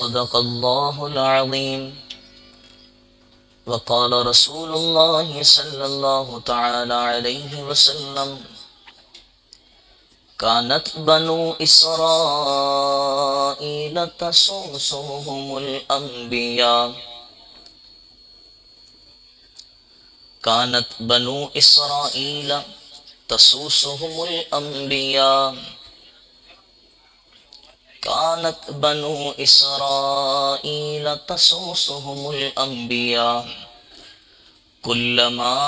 صدق الله العظيم. وقال رسول الله صلى الله تعالى عليه وسلم: كانت بنو إسرائيل تسوسهم الأنبياء. كانت بنو إسرائيل تسوسهم الأنبياء. كانت بنو إسرائيل تسوسهم الأنبياء. كلما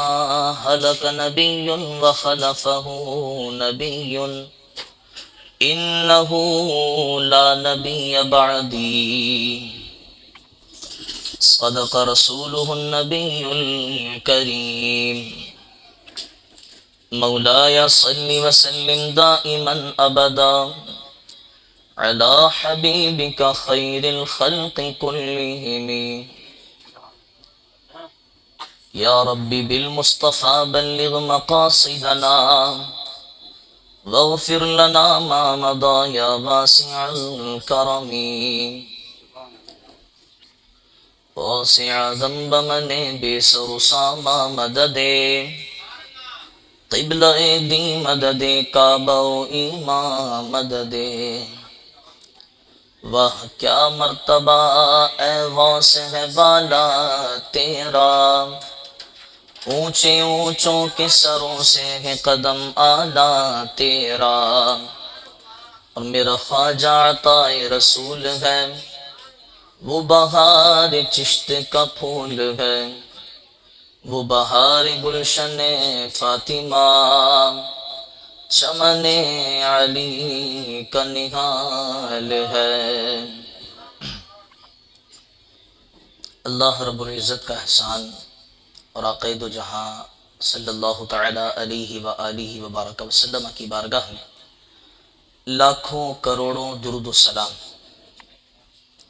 هلك نبي وخلفه نبي إنه لا نبي بعدي. صدق رسوله النبي الكريم. مولاي صل وسلم دائما أبدا على حبيبك خير الخلق كلهم. يا ربي بالمصطفى بلغ مقاصدنا واغفر لنا ما مضى يا واسع الكرم. واسع ذنب من بسر ساما مدد قبلہ دی مدد کعبہ و ایمان مدد. واہ کیا مرتبہ اے غوث ہے بالا تیرا، اونچے اونچوں کے سروں سے ہے قدم آلہ تیرا. اور میرا خواجہ عطائے رسول ہے، وہ بہار چشت کا پھول ہے، وہ بہار گلشن فاطمہ، چمن علی کا نہال ہے. اللہ رب العزت کا احسان اور آقا دو جہاں صلی اللہ تعالی علیہ وآلہ وبارک وسلم کی بارگاہ میں لاکھوں کروڑوں درود و سلام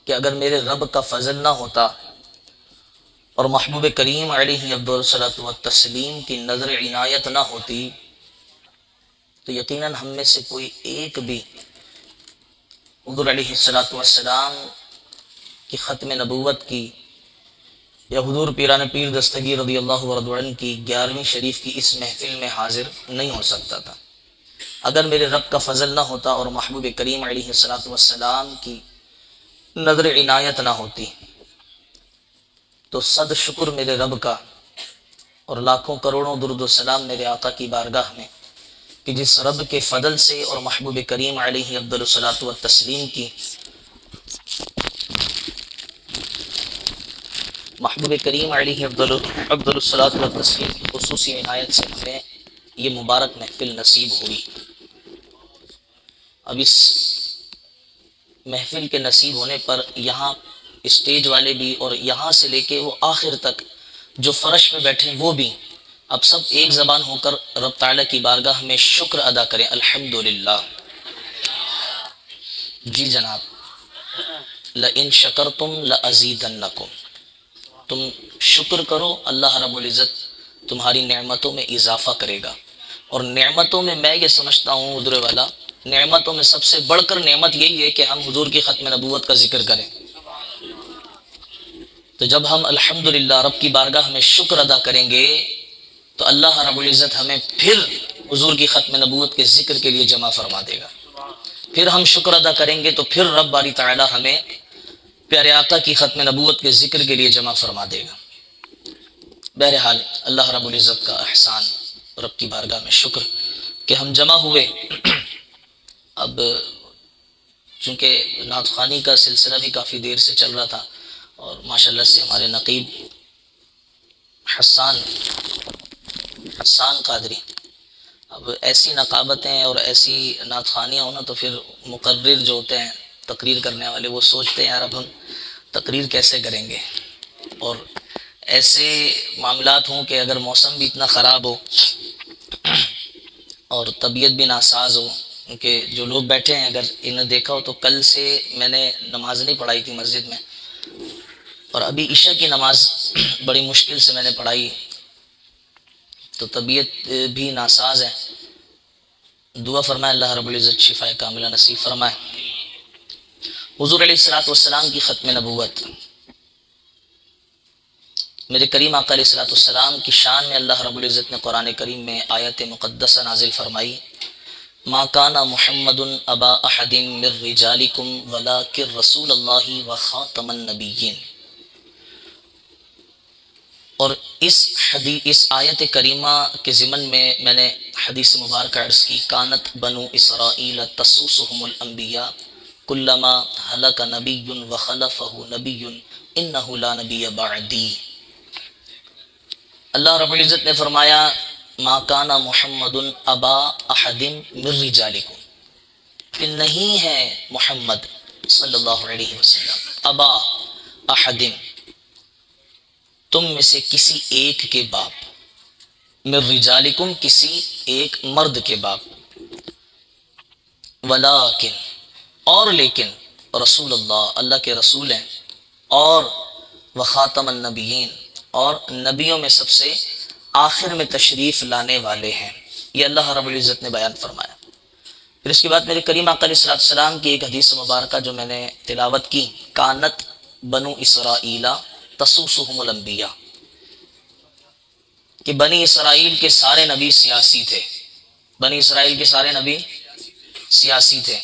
کہ اگر میرے رب کا فضل نہ ہوتا اور محبوب کریم علیہ افضل الصلاۃ والتسلیم کی نظر عنایت نہ ہوتی تو یقیناً ہم میں سے کوئی ایک بھی حضور علیہ الصلاۃ والسلام کی ختم نبوت کی یا حضور پیران پیر دستگیر رضی اللہ عنہ کی 11ویں شریف کی اس محفل میں حاضر نہیں ہو سکتا تھا اگر میرے رب کا فضل نہ ہوتا اور محبوب کریم علیہ الصلاۃ والسلام کی نظر عنایت نہ ہوتی. تو صد شکر میرے رب کا اور لاکھوں کروڑوں درود و سلام میرے آقا کی بارگاہ میں کہ جس رب کے فضل سے اور محبوب کریم علیہ افضل الصلاۃ والتسلیم کی محبوب کریم علیہ افضل الصلاۃ والتسلیم کی خصوصی عنایت سے ہمیں یہ مبارک محفل نصیب ہوئی. اب اس محفل کے نصیب ہونے پر یہاں اسٹیج والے بھی اور یہاں سے لے کے وہ آخر تک جو فرش پہ بیٹھے وہ بھی اب سب ایک زبان ہو کر رب تعالیٰ کی بارگاہ میں شکر ادا کریں. الحمدللہ. جی جناب. لئن شکرتم لازیدنکم. تم شکر کرو، اللہ رب العزت تمہاری نعمتوں میں اضافہ کرے گا. اور نعمتوں میں میں یہ سمجھتا ہوں حضور والا، نعمتوں میں سب سے بڑھ کر نعمت یہی ہے کہ ہم حضور کی ختم نبوت کا ذکر کریں. تو جب ہم الحمدللہ رب کی بارگاہ میں شکر ادا کریں گے تو اللہ رب العزت ہمیں پھر حضور کی ختم نبوت کے ذکر کے لیے جمع فرما دے گا. پھر ہم شکر ادا کریں گے تو پھر رب باری تعالی ہمیں پیارے آقا کی ختم نبوت کے ذکر کے لیے جمع فرما دے گا. بہرحال اللہ رب العزت کا احسان، رب کی بارگاہ میں شکر کہ ہم جمع ہوئے. اب چونکہ نعت خوانی کا سلسلہ بھی کافی دیر سے چل رہا تھا اور ماشاءاللہ سے ہمارے نقیب حسان قادری، اب ایسی نقابتیں اور ایسی نعت خوانیاں ہونا تو پھر مقرر جو ہوتے ہیں تقریر کرنے والے وہ سوچتے ہیں یار اب ہم تقریر کیسے کریں گے، اور ایسے معاملات ہوں کہ اگر موسم بھی اتنا خراب ہو اور طبیعت بھی ناساز ہو. کہ جو لوگ بیٹھے ہیں اگر انہیں دیکھا ہو تو کل سے میں نے نماز نہیں پڑھائی تھی مسجد میں، اور ابھی عشاء کی نماز بڑی مشکل سے میں نے پڑھائی، تو طبیعت بھی ناساز ہے. دعا فرمائے اللہ رب العزت شفا کاملہ نصیب فرمائے. حضور علیہ الصلوۃ والسلام کی ختم نبوت، میرے کریم آقا علیہ الصلوۃ والسلام کی شان میں اللہ رب العزت نے قرآن کریم میں آیت مقدسہ نازل فرمائی، ما کان محمد ابا احد من رجالکم ولکن رسول اللہ وخاتم النبیین۔ اور اس آیت کریمہ کے ضمن میں نے حدیث مبارکہ عرض کی، کانت بنو اسرائیل تسوسهم الانبیاء کلما ہلک نبی وخلفہ نبی انہ لا نبی بعدی۔ اللہ رب العزت نے فرمایا ما کان محمد ابا احد من رجالکم، کہ نہیں ہے محمد صلی اللہ علیہ وسلم ابا احد، تم میں سے کسی ایک کے باپ، من رجالکم کسی ایک مرد کے باپ، ولیکن اور لیکن رسول اللہ اللہ کے رسول ہیں، اور وخاتم النبیین اور نبیوں میں سب سے آخر میں تشریف لانے والے ہیں۔ یہ اللہ رب العزت نے بیان فرمایا۔ پھر اس کے بعد میرے کریم آقا علیہ السلام کی ایک حدیث مبارکہ جو میں نے تلاوت کی، کانت بنو اسرائیل تسوسهم الانبیاء، کہ بنی اسرائیل کے سارے نبی سیاسی تھے، بنی اسرائیل کے سارے نبی سیاسی تھے،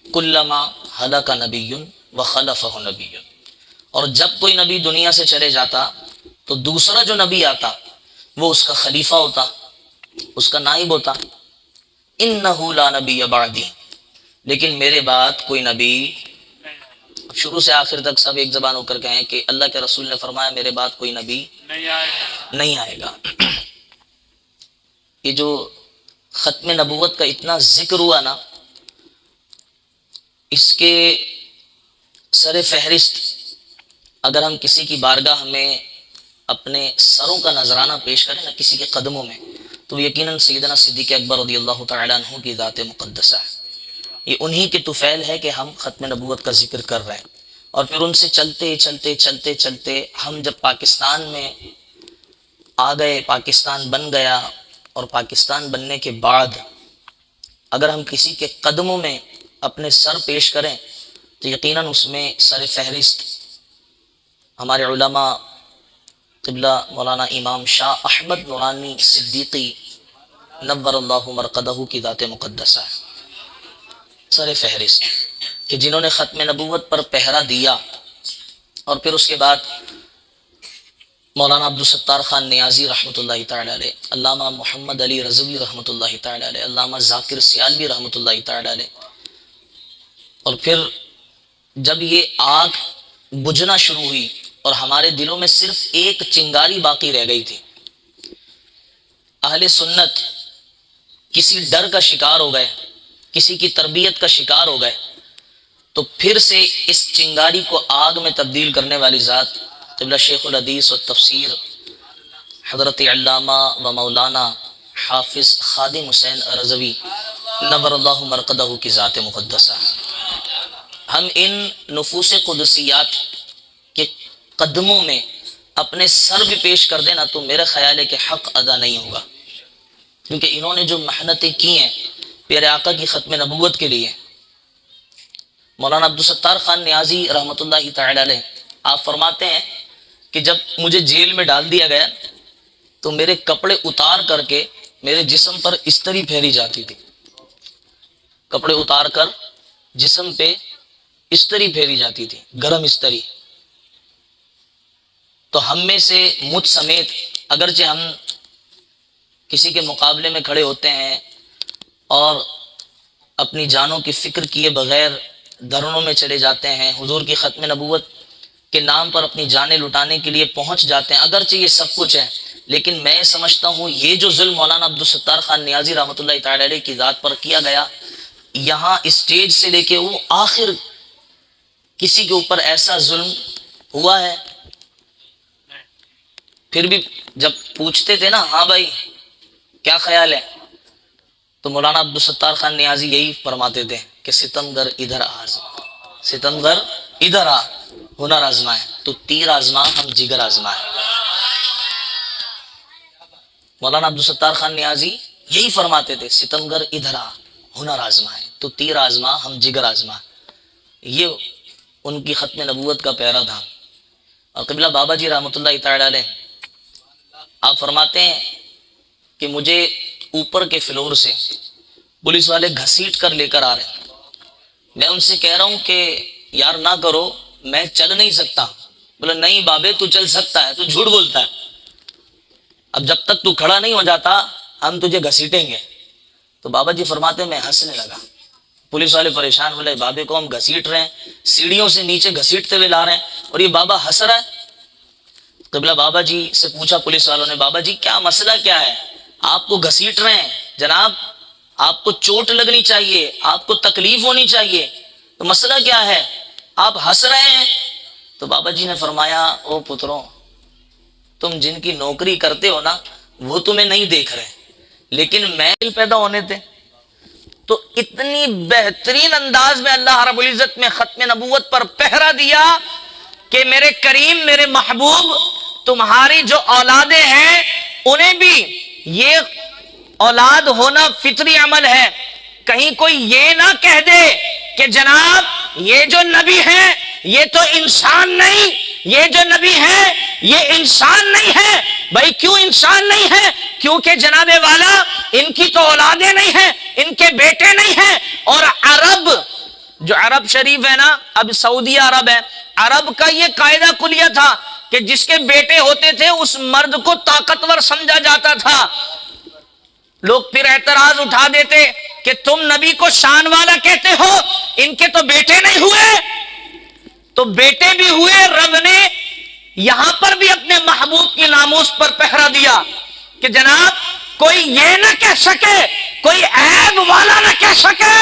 کلما ہلک نبی وخلفہ نبی، اور جب کوئی نبی دنیا سے چلے جاتا تو دوسرا جو نبی آتا وہ اس کا خلیفہ ہوتا، اس کا نائب ہوتا، انہ لا نبی بعدی، لیکن میرے بعد کوئی نبی، شروع سے آخر تک سب ایک زبان ہو کر کہیں کہ اللہ کے رسول نے فرمایا میرے بعد کوئی نبی نہیں آئے گا۔ یہ جو ختم نبوت کا اتنا ذکر ہوا نا، اس کے سر فہرست اگر ہم کسی کی بارگاہ میں اپنے سروں کا نذرانہ پیش کریں نا کسی کے قدموں میں، تو یقیناً سیدنا صدیق اکبر رضی اللہ تعالیٰ عنہ کی ذات مقدسہ ہے۔ یہ انہی کے طفیل ہے کہ ہم ختم نبوت کا ذکر کر رہے ہیں، اور پھر ان سے چلتے چلتے چلتے چلتے ہم جب پاکستان میں آ گئے، پاکستان بن گیا، اور پاکستان بننے کے بعد اگر ہم کسی کے قدموں میں اپنے سر پیش کریں تو یقیناً اس میں سر فہرست ہمارے علماء قبلہ مولانا امام شاہ احمد نورانی صدیقی نور اللہ مرقدہ کی ذات مقدسہ ہے، سر فہرست، کہ جنہوں نے ختم نبوت پر پہرا دیا۔ اور پھر اس کے بعد مولانا عبدالستار خان نیازی رحمۃ اللہ تعالی علیہ، علامہ محمد علی رضوی رحمۃ اللہ تعالی علیہ، علامہ ذاکر سیالوی رحمۃ اللہ تعالی علیہ۔ اور پھر جب یہ آگ بجھنا شروع ہوئی اور ہمارے دلوں میں صرف ایک چنگاری باقی رہ گئی تھی، اہل سنت کسی ڈر کا شکار ہو گئے، کسی کی تربیت کا شکار ہو گئے، تو پھر سے اس چنگاری کو آگ میں تبدیل کرنے والی ذات قبلہ شیخ الحدیث و تفسیر حضرت علامہ و مولانا حافظ خادم حسین رضوی نور اللہ مرقدہ کی ذات مقدسہ۔ ہم ان نفوس قدسیات کے قدموں میں اپنے سر بھی پیش کر دینا تو میرا خیال ہے کہ حق ادا نہیں ہوگا، کیونکہ انہوں نے جو محنتیں کی ہیں پیارے آقا کی ختم نبوت کے لیے۔ مولانا عبدالستار خان نیازی رحمۃ اللہ تعالی علیہ آپ فرماتے ہیں کہ جب مجھے جیل میں ڈال دیا گیا تو میرے کپڑے اتار کر کے میرے جسم پر استری پھیری جاتی تھی، کپڑے اتار کر جسم پہ استری پھیری جاتی تھی، گرم استری۔ تو ہم میں سے مجھ سمیت اگرچہ ہم کسی کے مقابلے میں کھڑے ہوتے ہیں اور اپنی جانوں کی فکر کیے بغیر دھرنوں میں چلے جاتے ہیں، حضور کی ختم نبوت کے نام پر اپنی جانیں لٹانے کے لیے پہنچ جاتے ہیں، اگرچہ یہ سب کچھ ہے، لیکن میں سمجھتا ہوں یہ جو ظلم مولانا عبدالستار خان نیازی رحمۃ اللہ تعالی علیہ کی ذات پر کیا گیا، یہاں اسٹیج سے لے کے وہ آخر کسی کے اوپر ایسا ظلم ہوا ہے؟ پھر بھی جب پوچھتے تھے نا ہاں بھائی کیا خیال ہے، تو مولانا عبدالستار خان نیازی یہی فرماتے تھے کہ ستمگر ادھر آ، ستمگر ادھر آ، ہنر آزمائے تو تیر آزما ہم جگر آزمائے۔ مولانا عبدالستار خان نیازی یہی فرماتے تھے، ستمگر ادھر آ، ہنر آزمائے تو تیر آزما ہم جگر آزمائے۔ یہ ان کی ختم نبوت کا پیرا تھا. اور قبلہ بابا جی رحمۃ اللہ تعالی علیہ آپ فرماتے ہیں کہ مجھے اوپر کے فلور سے پولیس والے گھسیٹ کر لے کر آ رہے ہیں. میں ان سے کہہ رہا ہوں کہ یار نہ کرو، میں چل نہیں سکتا. بولا نہیں بابے تو چل سکتا ہے، تو جھوٹ بولتا ہے. اب جب تک تو کھڑا نہیں ہو جاتا ہم تجھے گھسیٹیں گے. تو بابا جی فرماتے ہیں میں ہنسنے لگا. پولیس والے پریشان بولے بابے کو ہم گھسیٹ رہے ہیں، سیڑھیوں سے نیچے گھسیٹتے ہوئے لا رہے ہیں اور یہ بابا ہنس رہا ہے. قبلہ بابا جی سے پوچھا پولیس والوں نے، بابا جی کیا مسئلہ کیا ہے؟ آپ کو گھسیٹ رہے ہیں جناب، آپ کو چوٹ لگنی چاہیے، آپ کو تکلیف ہونی چاہیے، تو مسئلہ کیا ہے؟ آپ ہنس رہے ہیں. تو بابا جی نے فرمایا او پتروں، تم جن کی نوکری کرتے ہو نا وہ تمہیں نہیں دیکھ رہے، لیکن میں پیدا ہونے تھے. تو اتنی بہترین انداز میں اللہ رب العزت میں ختم نبوت پر پہرا دیا کہ میرے کریم، میرے محبوب، تمہاری جو اولادیں ہیں انہیں بھی یہ اولاد ہونا فطری عمل ہے. کہیں کوئی یہ نہ کہہ دے کہ جناب یہ جو نبی ہیں یہ تو انسان نہیں، یہ جو نبی ہیں یہ انسان نہیں ہے. بھائی کیوں انسان نہیں ہے؟ کیونکہ جناب والا ان کی تو اولادیں نہیں ہیں، ان کے بیٹے نہیں ہیں. اور عرب جو عرب شریف ہے نا، اب سعودی عرب ہے، عرب کا یہ قاعدہ کلیہ تھا کہ جس کے بیٹے ہوتے تھے اس مرد کو طاقتور سمجھا جاتا تھا. لوگ پھر اعتراض اٹھا دیتے کہ تم نبی کو شان والا کہتے ہو، ان کے تو بیٹے نہیں ہوئے. تو بیٹے بھی ہوئے. رب نے یہاں پر بھی اپنے محبوب کی ناموس پر پہرا دیا کہ جناب کوئی یہ نہ کہہ سکے، کوئی عیب والا نہ کہہ سکے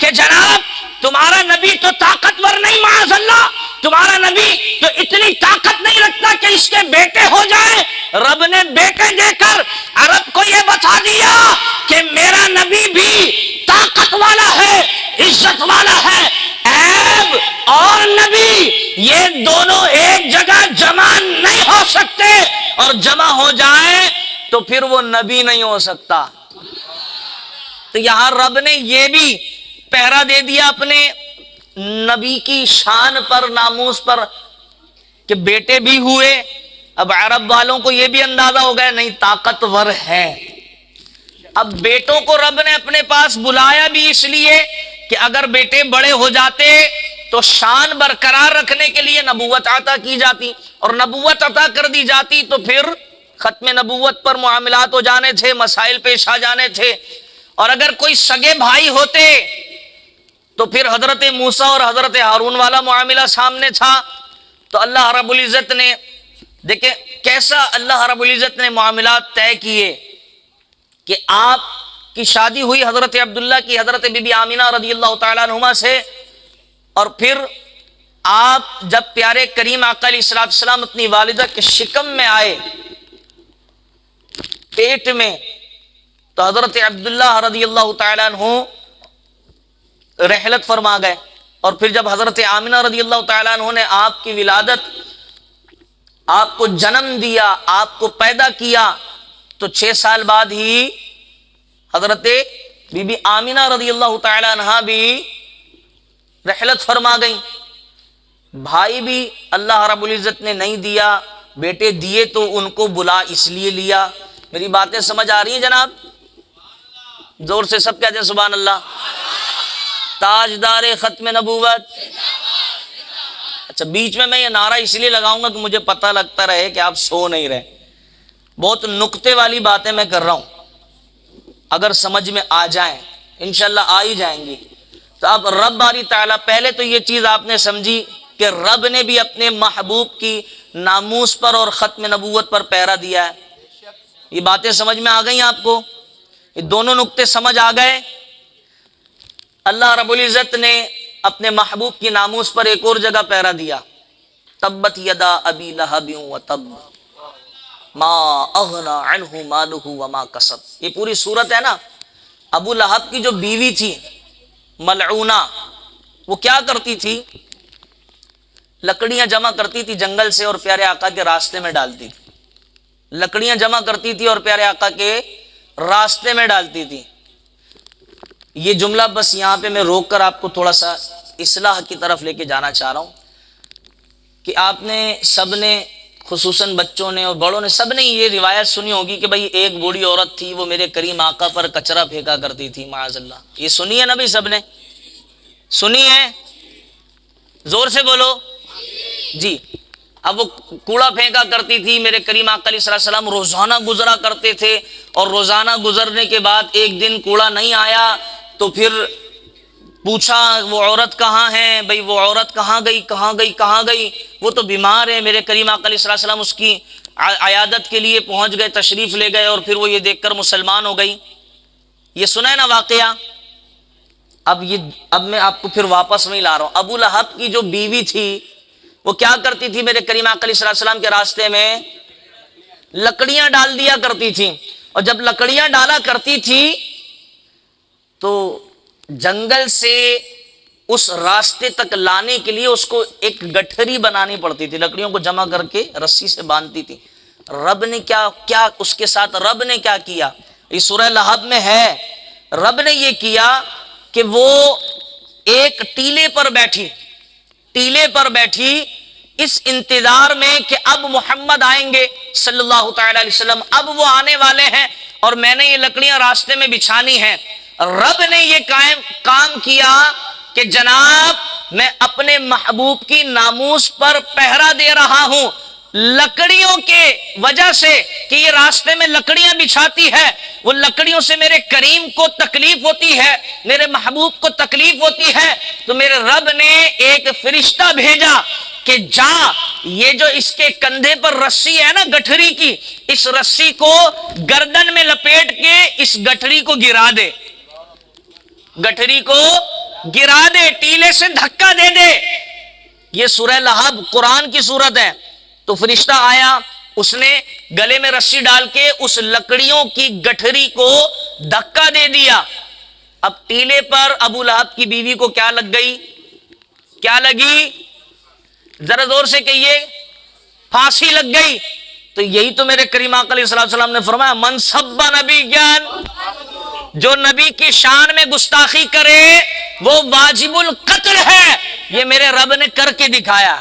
کہ جناب تمہارا نبی تو طاقتور نہیں، معاذ اللہ، تمہارا نبی تو اتنی طاقت نہیں رکھتا کہ اس کے بیٹے ہو جائیں. رب نے بیٹے دے کر عرب کو یہ بتا دیا کہ میرا نبی بھی طاقت والا ہے، عزت والا ہے. عیب اور نبی یہ دونوں ایک جگہ جمع نہیں ہو سکتے، اور جمع ہو جائیں تو پھر وہ نبی نہیں ہو سکتا. تو یہاں رب نے یہ بھی پہرا دے دیا اپنے نبی کی شان پر، ناموس پر، کہ بیٹے بھی ہوئے. اب عرب والوں کو یہ بھی اندازہ ہو گیا نہیں طاقتور ہے. اب بیٹوں کو رب نے اپنے پاس بلایا بھی اس لیے کہ اگر بیٹے بڑے ہو جاتے تو شان برقرار رکھنے کے لیے نبوت عطا کی جاتی، اور نبوت عطا کر دی جاتی تو پھر ختم نبوت پر معاملات ہو جانے تھے، مسائل پیش آ جانے تھے. اور اگر کوئی سگے بھائی ہوتے تو پھر حضرت موسیٰ اور حضرت ہارون والا معاملہ سامنے تھا. تو اللہ رب العزت نے دیکھیں کیسا اللہ رب العزت نے معاملات طے کیے کہ آپ کی شادی ہوئی حضرت عبداللہ کی حضرت بی بی آمینہ رضی اللہ تعالیٰ عنہما سے، اور پھر آپ جب پیارے کریم آقا علیہ السلام اپنی والدہ کے شکم میں آئے، پیٹ میں، تو حضرت عبداللہ رضی اللہ تعالیٰ عنہ رحلت فرما گئے. اور پھر جب حضرت آمینہ رضی اللہ تعالیٰ عنہ نے آپ کی ولادت، آپ کو جنم دیا، آپ کو پیدا کیا، تو 6 سال بعد ہی حضرت بی بی آمینہ رضی اللہ تعالیٰ عنہ بھی رحلت فرما گئی. بھائی بھی اللہ رب العزت نے نہیں دیا، بیٹے دیے تو ان کو بلا اس لیے لیا. میری باتیں سمجھ آ رہی ہیں جناب؟ زور سے سب کہتے ہیں سبحان اللہ. تاجدار ختم نبوت. اچھا بیچ میں یہ نعرہ اس لیے لگاؤں گا کہ مجھے پتہ لگتا رہے کہ آپ سو نہیں رہے. بہت نکتے والی باتیں میں کر رہا ہوں، اگر سمجھ میں آ جائیں انشاءاللہ آ ہی جائیں گی. تو اب رب باری تعالیٰ، پہلے تو یہ چیز آپ نے سمجھی کہ رب نے بھی اپنے محبوب کی ناموس پر اور ختم نبوت پر پہرا دیا ہے. یہ باتیں سمجھ میں آ گئی آپ کو؟ یہ دونوں نکتے سمجھ آ گئے؟ اللہ رب العزت نے اپنے محبوب کی ناموس پر ایک اور جگہ پہرا دیا، تبت یدا ابی لہب وتب ما اغنی عنہ مالہ وما کسب. یہ پوری صورت ہے نا. ابو لہب کی جو بیوی تھی ملعونہ، وہ کیا کرتی تھی؟ لکڑیاں جمع کرتی تھی جنگل سے اور پیارے آقا کے راستے میں ڈالتی تھی. لکڑیاں جمع کرتی تھی اور پیارے آقا کے راستے میں ڈالتی تھی. یہ جملہ بس یہاں پہ میں روک کر آپ کو تھوڑا سا اصلاح کی طرف لے کے جانا چاہ رہا ہوں کہ آپ نے سب نے، خصوصاً بچوں نے اور بڑوں نے، سب نے یہ روایت سنی ہوگی کہ بھئی ایک بوڑھی عورت تھی، وہ میرے کریم آقا پر کچرا پھینکا کرتی تھی، معاذ اللہ۔ یہ سنی ہے نا بھئی، سب نے سنی ہے؟ زور سے بولو جی۔ اب وہ کوڑا پھینکا کرتی تھی، میرے کریم آقا علیہ السلام روزانہ گزرا کرتے تھے، اور روزانہ گزرنے کے بعد ایک دن کوڑا نہیں آیا تو پھر پوچھا وہ عورت کہاں ہے، بھئی وہ عورت کہاں گئی کہاں گئی کہاں گئی؟ وہ تو بیمار ہے۔ میرے کریم آقا علیہ السلام اس کی عیادت کے لیے پہنچ گئے، تشریف لے گئے، اور پھر وہ یہ دیکھ کر مسلمان ہو گئی۔ یہ سنا ہے نا واقعہ؟ اب میں آپ کو پھر واپس میں لا رہا ہوں۔ ابو لہب کی جو بیوی تھی وہ کیا کرتی تھی؟ میرے کریم آقا علیہ السلام کے راستے میں لکڑیاں ڈال دیا کرتی تھی، اور جب لکڑیاں ڈالا کرتی تھی تو جنگل سے اس راستے تک لانے کے لیے اس کو ایک گٹھری بنانی پڑتی تھی، لکڑیوں کو جمع کر کے رسی سے باندھتی تھی۔ رب نے کیا اس کے ساتھ رب نے کیا کیا؟ یہ سورہ لہب میں ہے۔ رب نے یہ کیا کہ وہ ایک ٹیلے پر بیٹھی اس انتظار میں کہ اب محمد آئیں گے صلی اللہ تعالی علیہ وسلم، اب وہ آنے والے ہیں اور میں نے یہ لکڑیاں راستے میں بچھانی ہیں۔ رب نے یہ کام کیا کہ جناب میں اپنے محبوب کی ناموس پر پہرا دے رہا ہوں، لکڑیوں کے وجہ سے کہ یہ راستے میں لکڑیاں بچھاتی ہے، وہ لکڑیوں سے میرے کریم کو تکلیف ہوتی ہے، میرے محبوب کو تکلیف ہوتی ہے، تو میرے رب نے ایک فرشتہ بھیجا کہ جا، یہ جو اس کے کندھے پر رسی ہے نا گٹھری کی، اس رسی کو گردن میں لپیٹ کے اس گٹھری کو گرا دے، ٹیلے سے دھکا دے دے۔ یہ سورہ لہب قرآن کی سورت ہے۔ تو فرشتہ آیا، اس نے گلے میں رسی ڈال کے اس لکڑیوں کی گٹھری کو دھکا دے دیا۔ اب ٹیلے پر ابو لہب کی بیوی کو کیا لگ گئی؟ کیا لگی؟ ذرا زور سے کہیے، پھانسی لگ گئی۔ تو یہی تو میرے کریم آقا علیہ السلام نے فرمایا، من سب نبی جان، جو نبی کی شان میں گستاخی کرے وہ واجب القتل ہے۔ یہ میرے رب نے کر کے دکھایا۔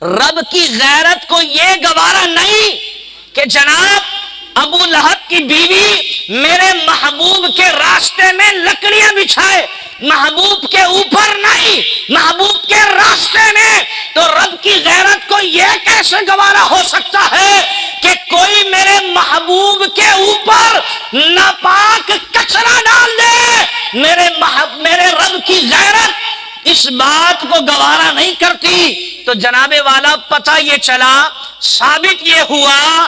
رب کی غیرت کو یہ گوارا نہیں کہ جناب ابو لہب کی بیوی میرے محبوب کے راستے میں لکڑیاں بچھائے، محبوب کے اوپر نہیں، محبوب کے راستے میں۔ تو رب کی غیرت کو یہ کیسے گوارا ہو سکتا ہے کہ کوئی میرے محبوب کے اوپر ناپاک کچرا ڈال دے؟ میرے رب کی غیرت اس بات کو گوارا نہیں کرتی۔ تو جناب والا پتہ یہ چلا، ثابت یہ ہوا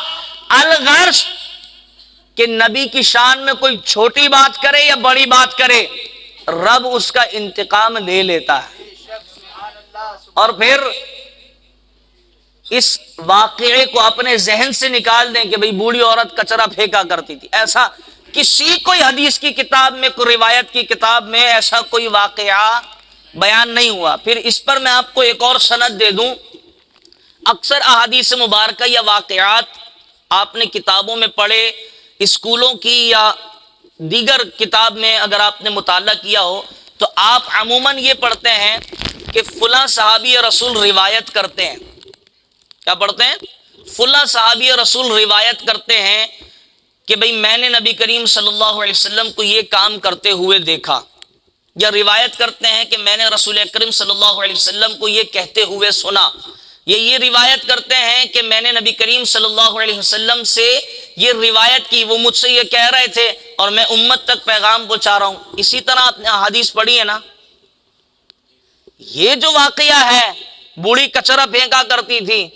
الغرض کہ نبی کی شان میں کوئی چھوٹی بات کرے یا بڑی بات کرے، رب اس کا انتقام لے لیتا ہے۔ اور پھر اس واقعے کو اپنے ذہن سے نکال دیں کہ بھئی بوڑھی عورت کچرا پھینکا کرتی تھی، ایسا کسی کوئی حدیث کی کتاب میں، کوئی روایت کی کتاب میں ایسا کوئی واقعہ بیان نہیں ہوا۔ پھر اس پر میں آپ کو ایک اور سند دے دوں، اکثر احادیث مبارکہ یا واقعات آپ نے کتابوں میں پڑھے، اسکولوں کی یا دیگر کتاب میں اگر آپ نے مطالعہ کیا ہو تو آپ عموماً یہ پڑھتے ہیں کہ فلاں صحابی رسول روایت کرتے ہیں۔ کیا پڑھتے ہیں؟ فلاں صحابی رسول روایت کرتے ہیں کہ بھئی میں نے نبی کریم صلی اللہ علیہ وسلم کو یہ کام کرتے ہوئے دیکھا، یا روایت کرتے ہیں کہ میں نے رسول اکرم صلی اللہ علیہ وسلم کو یہ کہتے ہوئے سنا، یہ روایت کرتے ہیں کہ میں نے نبی کریم صلی اللہ علیہ وسلم سے یہ روایت کی، وہ مجھ سے یہ کہہ رہے تھے اور میں امت تک پیغام پہنچا رہا ہوں۔ اسی طرح آپ نے حدیث پڑھی ہے نا، یہ جو واقعہ ہے بوڑھی کچرا پھینکا کرتی تھی،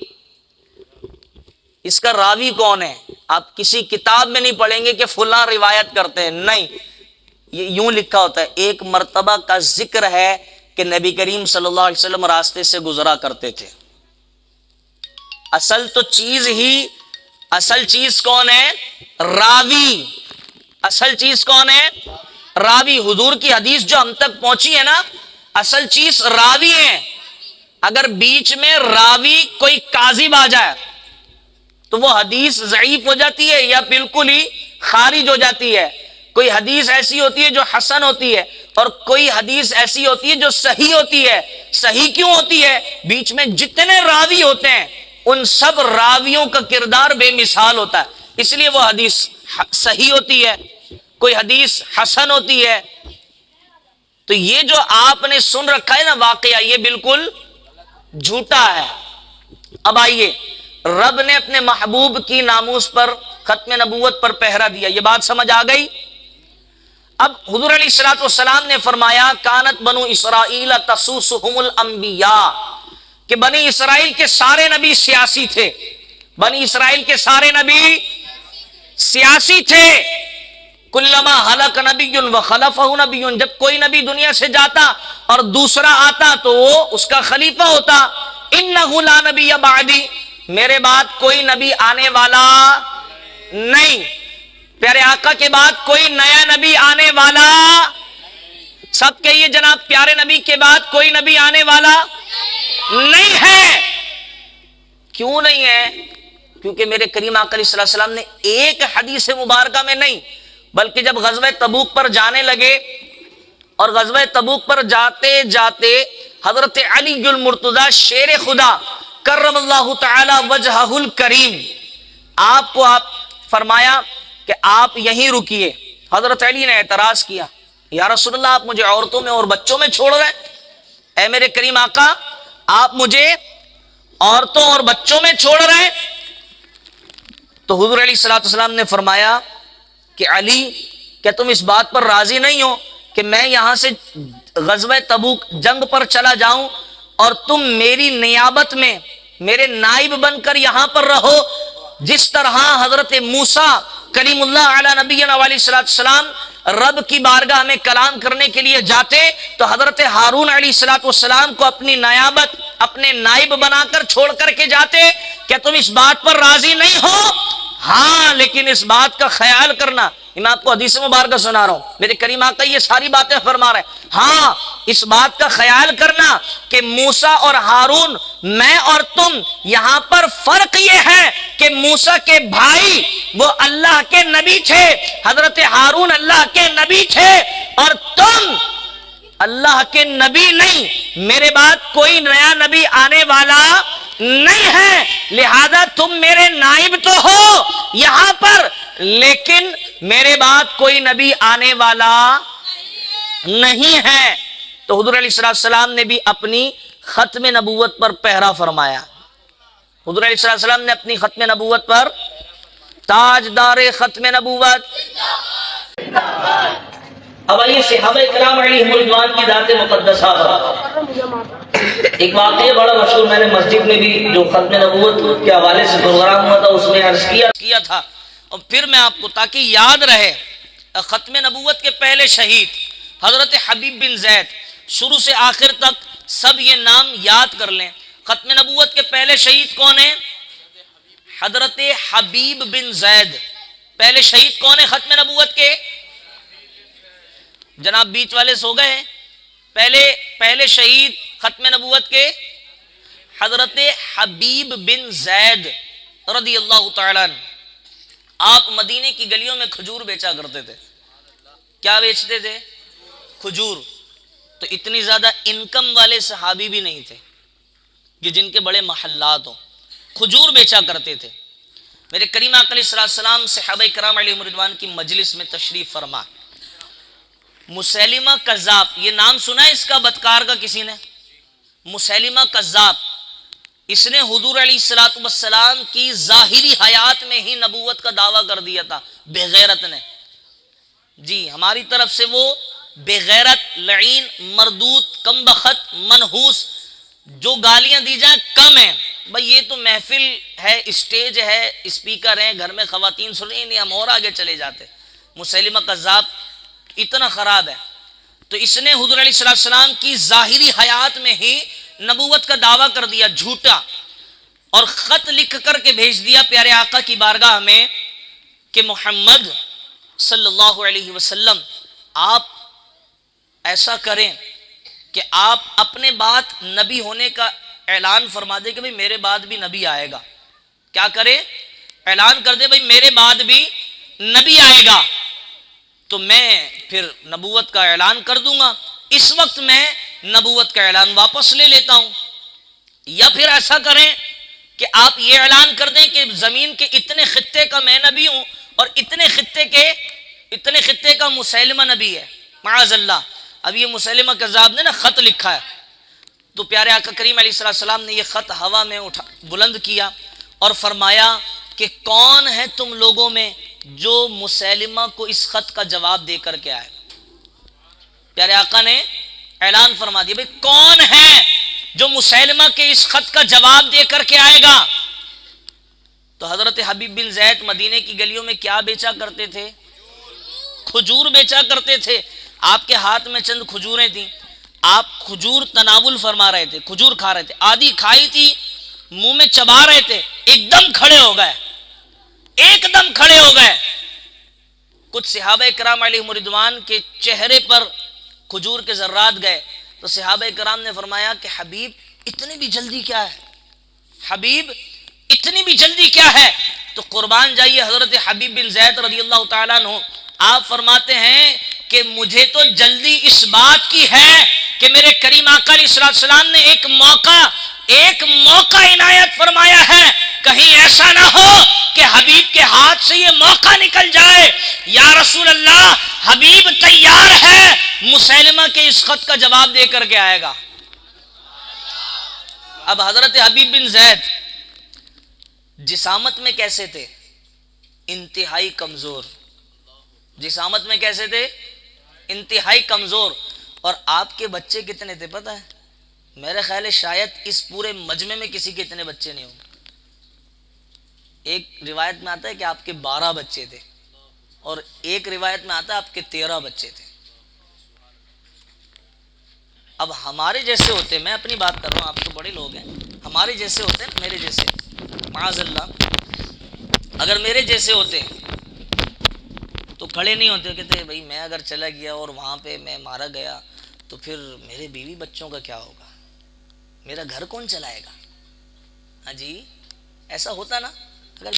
اس کا راوی کون ہے؟ آپ کسی کتاب میں نہیں پڑھیں گے کہ فلاں روایت کرتے ہیں، نہیں، یہ یوں لکھا ہوتا ہے ایک مرتبہ کا ذکر ہے کہ نبی کریم صلی اللہ علیہ وسلم راستے سے گزرا کرتے تھے۔ اصل چیز کون ہے؟ راوی۔ اصل چیز کون ہے؟ راوی۔ حضور کی حدیث جو ہم تک پہنچی ہے نا، اصل چیز راوی ہے۔ اگر بیچ میں راوی کوئی کاذب آ جائے تو وہ حدیث ضعیف ہو جاتی ہے یا بالکل ہی خارج ہو جاتی ہے۔ کوئی حدیث ایسی ہوتی ہے جو حسن ہوتی ہے، اور کوئی حدیث ایسی ہوتی ہے جو صحیح ہوتی ہے۔ صحیح کیوں ہوتی ہے؟ بیچ میں جتنے راوی ہوتے ہیں ان سب راویوں کا کردار بے مثال ہوتا ہے، اس لیے وہ حدیث صحیح ہوتی ہے، کوئی حدیث حسن ہوتی ہے۔ تو یہ جو آپ نے سن رکھا ہے نا واقعہ، یہ بالکل جھوٹا ہے۔ اب آئیے، رب نے اپنے محبوب کی ناموس پر، ختم نبوت پر پہرا دیا، یہ بات سمجھ آ گئی؟ اب حضور علیہ الصلوۃ والسلام نے فرمایا کانت بنو اسرائیل تسوسہم الانبیاء، کہ بنی اسرائیل کے سارے نبی سیاسی تھے، بنی اسرائیل کے سارے نبی سیاسی تھے۔ کلما ہلک نبی وخلفہ نبی، جب کوئی نبی دنیا سے جاتا اور دوسرا آتا تو وہ اس کا خلیفہ ہوتا۔ انہ لا نبی بعدی، میرے بعد کوئی نبی آنے والا نہیں، پیارے آقا کے بعد کوئی نیا نبی آنے والا، سب کہیے جناب، پیارے نبی کے بعد کوئی نبی آنے والا نہیں ہے۔ کیوں نہیں ہے؟ کیونکہ میرے کریم آقا علیہ السلام نے ایک حدیث مبارکہ میں نہیں، بلکہ جب غزوہ تبوک پر جانے لگے اور غزوہ تبوک پر جاتے جاتے حضرت علی المرتضی شیر خدا کرم اللہ تعالی وجہہ الکریم، آپ کو فرمایا کہ آپ یہیں رکیے۔ حضرت علی نے اعتراض کیا، یا رسول اللہ آپ مجھے عورتوں میں اور بچوں میں چھوڑ رہے ہیں؟ اے میرے کریم آقا، آپ مجھے عورتوں اور بچوں میں چھوڑ رہے ہیں؟ تو حضور علیہ الصلوۃ والسلام نے فرمایا کہ علی، کیا تم اس بات پر راضی نہیں ہو کہ میں یہاں سے غزوہ تبوک جنگ پر چلا جاؤں اور تم میری نیابت میں میرے نائب بن کر یہاں پر رہو؟ جس طرح حضرت موسیٰ کلیم اللہ علی نبینا علیہ السلام رب کی بارگاہ میں کلام کرنے کے لیے جاتے تو حضرت ہارون علیہ السلام کو اپنی نیابت، اپنے نائب بنا کر چھوڑ کر کے جاتے۔ کیا تم اس بات پر راضی نہیں ہو؟ ہاں، لیکن اس بات کا خیال کرنا، میں آپ کو حدیث مبارکہ سنا رہا ہوں، میرے کریم آقا یہ ساری باتیں فرما رہے ہیں، ہاں اس بات کا خیال کرنا کہ موسیٰ اور ہارون، میں اور تم، یہاں پر فرق یہ ہے کہ موسیٰ کے بھائی وہ اللہ کے نبی تھے، حضرت ہارون اللہ کے نبی تھے، اور تم اللہ کے نبی نہیں، میرے بعد کوئی نیا نبی آنے والا نہیں ہے، لہذا تم میرے نائب تو ہو یہاں پر، لیکن میرے بعد کوئی نبی آنے والا نہیں ہے۔ تو حضور علیہ السلام نے بھی اپنی ختم نبوت پر پہرا فرمایا۔ حضور علیہ السلام نے اپنی ختم نبوت پر، تاجدار ختم نبوت۔ اب آئیے صحابہ کرام علیہم رضوان کی ذات مقدسہ پر ایک واقعہ بڑا مشہور، میں نے مسجد میں بھی جو ختم نبوت کے حوالے سے پروگرام ہوا تھا اس میں عرض کیا تھا، اور پھر میں آپ کو تاکہ یاد رہے، ختم نبوت کے پہلے شہید حضرت حبیب بن زید، شروع سے آخر تک سب یہ نام یاد کر لیں۔ ختم نبوت کے پہلے شہید کون ہیں؟ حضرت حبیب بن زید۔ پہلے شہید کون ہیں ختم نبوت کے؟ جناب بیچ والے سو گئے ہیں؟ پہلے شہید ختم نبوت کے حضرت حبیب بن زید رضی اللہ تعالیٰ عنہ۔ آپ مدینے کی گلیوں میں کھجور بیچا کرتے تھے۔ کیا بیچتے تھے؟ کھجور۔ تو اتنی زیادہ انکم والے صحابی بھی نہیں تھے کہ جن کے بڑے محلات ہوں، کھجور بیچا کرتے تھے۔ میرے کریم آقا علیہ السلام صحابہ کرام علیہم رضوان کی مجلس میں تشریف فرما، مسیلمہ کذاب، یہ نام سنا ہے اس کا بدکار کا کسی نے؟ مسیلمہ کذاب، اس نے حضور علیہ السلام کی ظاہری حیات میں ہی نبوت کا دعویٰ کر دیا تھا، بے غیرت نے۔ جی ہماری طرف سے وہ بے غیرت، لعین، مردود، کم بخت، منحوس جو گالیاں دی جائیں کم ہیں۔ بھئی یہ تو محفل ہے، اسٹیج ہے، اسپیکر ہیں، گھر میں خواتین سن رہی نہیں، ہم اور آگے چلے جاتے۔ مسیلمہ کذاب اتنا خراب ہے، تو اس نے حضور علیہ السلام کی ظاہری حیات میں ہی نبوت کا دعویٰ کر دیا جھوٹا، اور خط لکھ کر کے بھیج دیا پیارے آقا کی بارگاہ میں کہ محمد صلی اللہ علیہ وسلم آپ ایسا کریں کہ آپ اپنے بعد نبی ہونے کا اعلان فرما دے کہ بھئی میرے بعد بھی نبی آئے گا۔ کیا کرے؟ اعلان کر دے بھئی میرے بعد بھی نبی آئے گا۔ تو میں پھر نبوت کا اعلان کر دوں گا، اس وقت میں نبوت کا اعلان واپس لے لیتا ہوں۔ یا پھر ایسا کریں کہ آپ یہ اعلان کر دیں کہ زمین کے اتنے خطے کا میں نبی ہوں اور اتنے خطے کا مسیلمہ نبی ہے، معاذ اللہ۔ اب یہ مسیلمہ کذاب نے نا خط لکھا ہے، تو پیارے آقا کریم علیہ السلام نے یہ خط ہوا میں بلند کیا اور فرمایا کہ کون ہے تم لوگوں میں جو مسیلمہ کو اس خط کا جواب دے کر کے آئے؟ پیارے آقا نے اعلان فرما دیا، بھئی کون ہے جو مسیلمہ کے اس خط کا جواب دے کر کے آئے گا؟ تو حضرت حبیب بن زید مدینے کی گلیوں میں کیا بیچا کرتے تھے؟ کھجور بیچا کرتے تھے۔ آپ کے ہاتھ میں چند کھجوریں تھیں، آپ کھجور تناول فرما رہے تھے، کھجور کھا رہے تھے، آدھی کھائی تھی، منہ میں چبا رہے تھے، ایک دم کھڑے ہو گئے۔ کچھ صحابہ کرام علیہم رضوان کے چہرے پر کھجور کے ذرات گئے، تو صحابہ کرام نے فرمایا کہ حبیب اتنی بھی جلدی کیا ہے؟ تو قربان جائیے حضرت حبیب بن زید رضی اللہ تعالیٰ عنہ، آپ فرماتے ہیں کہ مجھے تو جلدی اس بات کی ہے کہ میرے کریم آقا علیہ السلام نے ایک موقع عنایت فرمایا ہے، کہیں ایسا نہ ہو کہ حبیب کے ہاتھ سے یہ موقع نکل جائے۔ یا رسول اللہ، حبیب تیار ہے، مسیلمہ کے اس خط کا جواب دے کر کے آئے گا۔ اب حضرت حبیب بن زید جسامت میں کیسے تھے؟ انتہائی کمزور۔ جسامت میں کیسے تھے؟ انتہائی کمزور۔ اور آپ کے بچے کتنے تھے پتہ ہے؟ میرے خیال ہے شاید اس پورے مجمع میں کسی کے اتنے بچے نہیں ہوں گے۔ ایک روایت میں آتا ہے کہ آپ کے 12 بچے تھے، اور ایک روایت میں آتا ہے آپ کے 13 بچے تھے۔ اب ہمارے جیسے ہوتے، میں اپنی بات کر رہا ہوں، آپ تو بڑے لوگ ہیں، ہمارے جیسے ہوتے ہیں، میرے جیسے، معاذ اللہ اگر میرے جیسے ہوتے تو کھڑے نہیں ہوتے، کہتے بھائی میں اگر چلا گیا اور وہاں پہ میں مارا گیا تو پھر میرے بیوی بچوں کا کیا ہوگا، میرا گھر کون چلائے گا؟ ہاں جی، ایسا ہوتا نا؟ اگر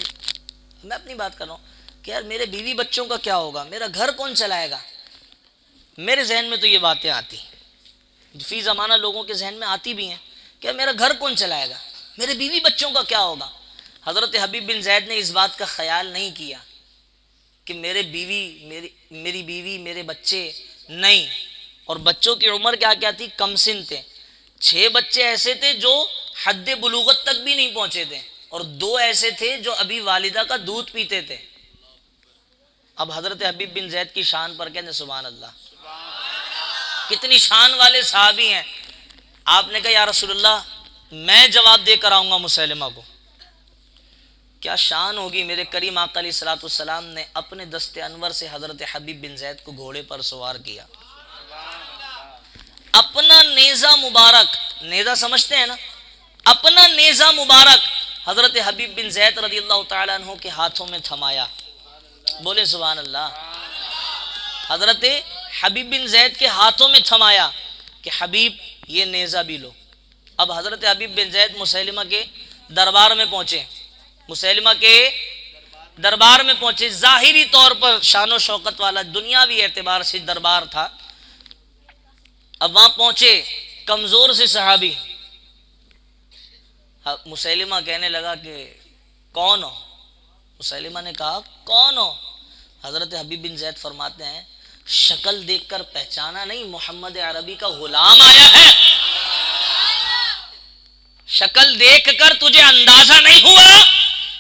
میں اپنی بات کر رہا ہوں کہ یار میرے بیوی بچوں کا کیا ہوگا، میرا گھر کون چلائے گا؟ میرے ذہن میں تو یہ باتیں آتی، فی زمانہ لوگوں کے ذہن میں آتی بھی ہیں کہ میرا گھر کون چلائے گا، میرے بیوی بچوں کا کیا ہوگا۔ حضرت حبیب بن زید نے اس بات کا خیال نہیں کیا کہ میری بیوی میرے بچے نہیں، اور بچوں کی عمر کیا تھی؟ کم سن تھے۔ 6 بچے ایسے تھے جو حد بلوغت تک بھی نہیں پہنچے تھے، اور 2 ایسے تھے جو ابھی والدہ کا دودھ پیتے تھے۔ اب حضرت حبیب بن زید کی شان پر کہتے ہیں سبحان اللہ، کتنی شان والے صحابی ہیں۔ آپ نے کہا یا رسول اللہ میں جواب دے کر آؤں گا مسیلمہ کو۔ کیا شان ہوگی، میرے کریم آقا علیہ السلام نے اپنے دست انور سے حضرت حبیب بن زید کو گھوڑے پر سوار کیا، اپنا نیزہ مبارک، نیزہ سمجھتے ہیں نا، اپنا نیزہ مبارک حضرت حبیب بن زید رضی اللہ تعالیٰ عنہ کے ہاتھوں میں تھمایا۔ بولے سبحان اللہ۔ حضرت حبیب بن زید کے ہاتھوں میں تھمایا کہ حبیب یہ نیزہ بھی لو۔ اب حضرت حبیب بن زید مسیلمہ کے دربار میں پہنچے، ظاہری طور پر شان و شوکت والا دنیاوی اعتبار سے دربار تھا۔ اب وہاں پہنچے کمزور سے صحابی، مسیلمہ کہنے لگا کہ کون ہو؟ مسیلمہ نے کہا کون ہو؟ حضرت حبیب بن زید فرماتے ہیں شکل دیکھ کر پہچانا نہیں، محمد عربی کا غلام آیا ہے۔ شکل دیکھ کر تجھے اندازہ نہیں ہوا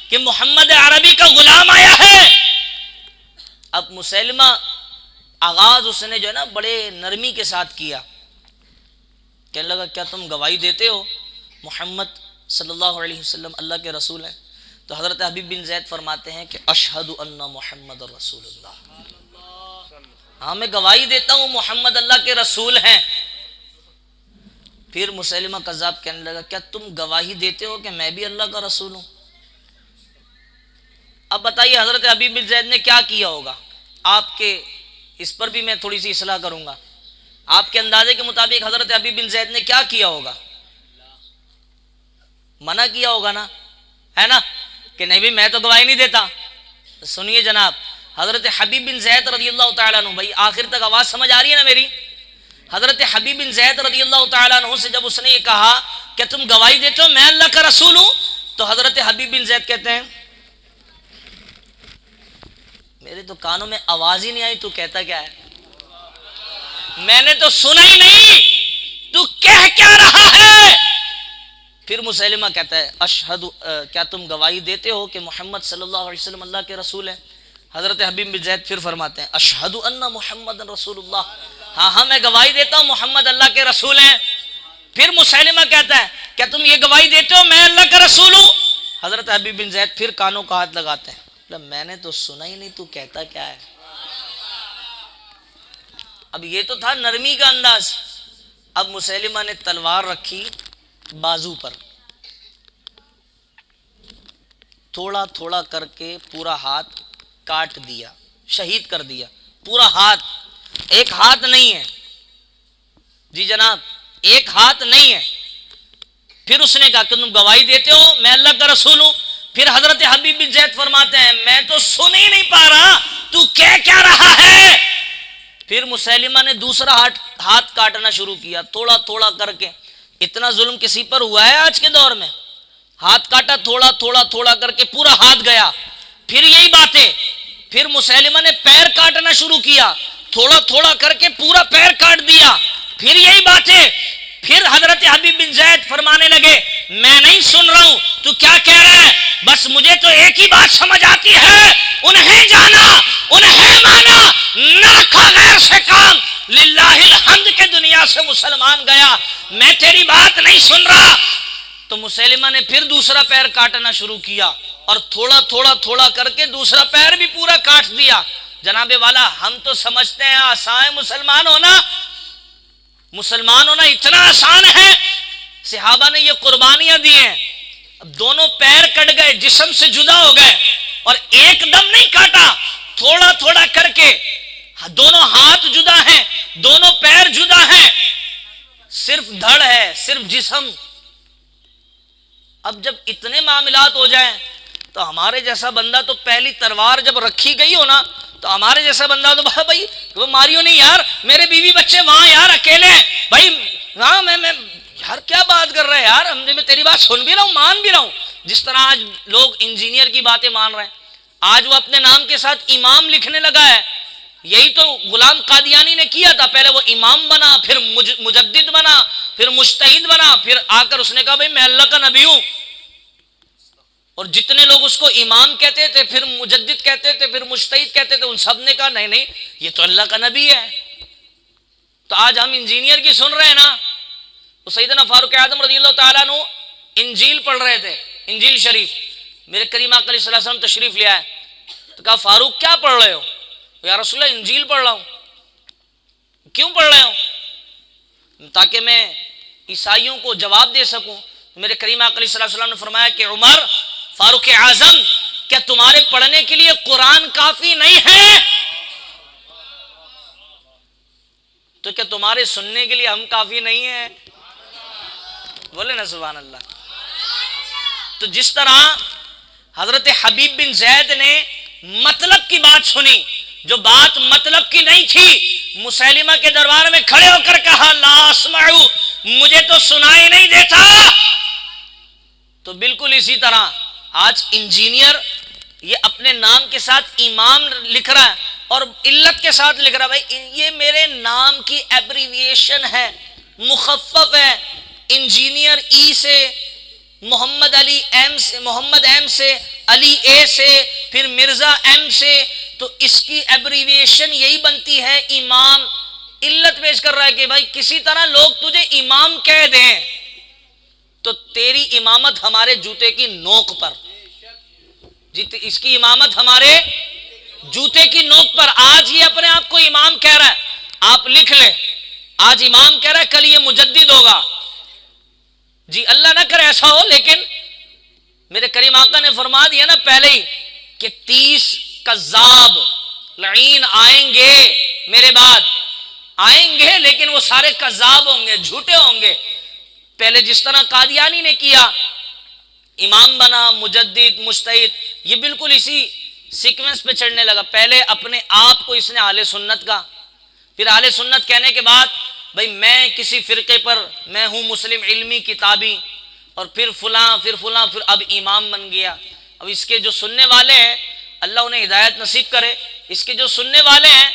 کہ محمد عربی کا غلام آیا ہے؟ اب مسیلمہ آغاز اس نے جو ہے نا بڑے نرمی کے ساتھ کیا، کہنے لگا کیا تم گواہی دیتے ہو محمد صلی اللہ علیہ وسلم اللہ کے رسول ہیں؟ تو حضرت حبیب بن زید فرماتے ہیں کہ اشہد ان محمد رسول اللہ، ہاں میں گواہی دیتا ہوں محمد اللہ کے رسول ہیں۔ پھر مسیلمہ کذاب کہنے لگا کیا تم گواہی دیتے ہو کہ میں بھی اللہ کا رسول ہوں؟ اب بتائیے حضرت حبیب بن زید نے کیا کیا ہوگا؟ آپ کے اس پر بھی میں تھوڑی سی اصلاح کروں گا، آپ کے اندازے کے مطابق حضرت حبیب بن زید نے کیا کیا ہوگا؟ منع کیا ہوگا نا، ہے نا، کہ نہیں بھی میں تو گواہی نہیں دیتا۔ سنیے جناب، حضرت حبیب بن زید رضی اللہ تعالیٰ عنہ، بھائی آخر تک آواز سمجھ آ رہی ہے نا میری؟ حضرت حبیب بن زید رضی اللہ تعالیٰ عنہ سے جب اس نے یہ کہا کہ تم گواہی دیتے ہو میں اللہ کا رسول ہوں، تو حضرت حبیب بن زید کہتے ہیں میرے تو کانوں میں آواز ہی نہیں آئی، تو کہتا کیا ہے؟ میں نے تو سنا ہی نہیں، تو کہہ کیا رہا ہے؟ پھر مسیلمہ کہتا ہے اشہد، کیا تم گواہی دیتے ہو کہ محمد صلی اللہ علیہ وسلم اللہ کے رسول ہیں؟ حضرت حبیب بن زید پھر فرماتے ہیں اشہد ان محمد رسول اللہ، ہاں میں گواہی دیتا ہوں محمد اللہ کے رسول ہیں۔ پھر مسیلمہ کہتا ہے کیا تم یہ گواہی دیتے ہو میں اللہ کا رسول ہوں؟ حضرت حبیب بن زید پھر کانوں کا ہاتھ لگاتے ہیں، میں نے تو سنا ہی نہیں، تو کہتا کیا ہے؟ اب یہ تو تھا نرمی کا انداز، اب مسیلمہ نے تلوار رکھی بازو پر، تھوڑا تھوڑا کر کے پورا ہاتھ کاٹ دیا، شہید کر دیا پورا ہاتھ، ایک ہاتھ نہیں ہے جی جناب، ایک ہاتھ نہیں ہے۔ پھر اس نے کہا کہ تم گواہی دیتے ہو میں اللہ کا رسول ہوں؟ پھر حضرت حبیب بن زید فرماتے ہیں میں تو سن ہی نہیں پا رہا، تو کہہ کیا رہا ہے؟ پھر مسیلمہ نے دوسرا ہاتھ کاٹنا شروع کیا تھوڑا تھوڑا کر کے۔ اتنا ظلم کسی پر ہوا ہے آج کے دور میں؟ ہاتھ کاٹا تھوڑا تھوڑا تھوڑا کر کے پورا ہاتھ گیا۔ پھر یہی باتیں، پھر مسیلمہ نے پیر کاٹنا شروع کیا، تھوڑا تھوڑا کر کے پورا پیر کاٹ دیا۔ پھر یہی باتیں، پھر حضرت حبیب بن زید فرمانے لگے میں نہیں سن رہا ہوں، تو کیا کہہ رہا ہے؟ بس مجھے تو ایک ہی بات سمجھ آتی ہے، انہیں جانا انہیں مانا، نہ رکھا غیر سے کام، للہ الحمد کے دنیا سے مسلمان گیا، میں تیری بات نہیں سن رہا۔ تو مسیلمہ نے پھر دوسرا پیر کاٹنا شروع کیا اور تھوڑا تھوڑا تھوڑا کر کے دوسرا پیر بھی پورا کاٹ دیا۔ جناب والا ہم تو سمجھتے ہیں آسان ہے مسلمان ہونا اتنا آسان ہے، صحابہ نے یہ قربانیاں دی ہیں، دونوں پیر کٹ گئے، جسم سے جدا ہو گئے، اور ایک دم نہیں کاٹا، تھوڑا تھوڑا کر کے، دونوں ہاتھ جدا ہیں، دونوں پیر جدا ہیں، صرف دھڑ ہے، صرف جسم۔ اب جب اتنے معاملات ہو جائیں تو ہمارے جیسا بندہ تو پہلی تلوار جب رکھی گئی ہو نا تو ہمارے جیسا بندہ تو بھائی وہ ماریو نہیں یار، میرے بیوی بچے وہاں یار اکیلے ہیں بھائی، ہاں میں یار کیا بات کر رہے ہیں یار، میں تیری بات سن بھی رہا ہوں مان بھی رہا ہوں۔ جس طرح آج لوگ انجینئر کی باتیں مان رہے ہیں، آج وہ اپنے نام کے ساتھ امام لکھنے لگا ہے، یہی تو غلام قادیانی نے کیا تھا، پہلے وہ امام بنا، پھر مجدد بنا، پھر مجتہد بنا، پھر آ کر اس نے کہا بھائی میں اللہ کا نبی ہوں۔ اور جتنے لوگ اس کو امام کہتے تھے، پھر مجدد کہتے تھے، پھر مجتہد کہتے تھے، ان سب نے کہا نہیں نہیں یہ تو اللہ کا نبی ہے۔ تو آج ہم انجینئر کی سن رہے ہیں نا، تو سیدنا فاروق اعظم رضی اللہ تعالیٰ عنہ انجیل پڑھ رہے تھے، انجیل شریف، میرے کریم آقا علیہ السلام تشریف لے آئے، تو کہا فاروق کیا پڑھ رہے ہو؟ یا رسول اللہ انجیل پڑھ رہا ہوں۔ کیوں پڑھ رہے ہو؟ تاکہ میں عیسائیوں کو جواب دے سکوں۔ میرے کریم آقا علیہ السلام نے فرمایا کہ عمر، فاروق اعظم، کیا تمہارے پڑھنے کے لیے قرآن کافی نہیں ہے؟ تو کیا تمہارے سننے کے لیے ہم کافی نہیں ہیں؟ بولے نا سبحان اللہ۔ تو جس طرح حضرت حبیب بن زید نے مطلب کی بات سنی، جو بات مطلب کی نہیں تھی، مسیلمہ کے دربار میں کھڑے ہو کر کہا لا اسمعو، مجھے تو سنائی نہیں دیتا۔ تو بالکل اسی طرح آج انجینئر یہ اپنے نام کے ساتھ امام لکھ رہا ہے اور علت کے ساتھ لکھ رہا ہے بھائی یہ میرے نام کی ایبریویشن ہے، مخفف ہے، انجینئر ای سے، محمد علی ایم سے، محمد ایم سے، علی اے سے، پھر مرزا ایم سے، تو اس کی ایبریویشن یہی بنتی ہے امام۔ علت پیش کر رہا ہے کہ بھائی کسی طرح لوگ تجھے امام کہہ دیں تو تیری امامت ہمارے جوتے کی نوک پر، جی اس کی امامت ہمارے جوتے کی نوک پر۔ آج یہ اپنے آپ کو امام کہہ رہا ہے، آپ لکھ لیں، آج امام کہہ رہا ہے، کل یہ مجدد ہوگا۔ جی اللہ نہ کرے ایسا ہو، لیکن میرے کریم آقا نے فرما دیا نا پہلے ہی کہ 30 کذاب لعین آئیں گے، میرے بعد آئیں گے، لیکن وہ سارے کذاب ہوں گے، جھوٹے ہوں گے۔ پہلے جس طرح قادیانی نے کیا، امام بنا، مجدد، مجتہد، یہ بالکل اسی سیکوینس پہ چڑھنے لگا. پہلے اپنے آپ کو اس نے اہل سنت کا، پھر اہل سنت کہنے کے بعد بھائی میں کسی فرقے پر، میں ہوں مسلم علمی کتابی، اور پھر فلاں پھر فلاں، پھر اب امام بن گیا. اب اس کے جو سننے والے ہیں اللہ انہیں ہدایت نصیب کرے، اس کے جو سننے والے ہیں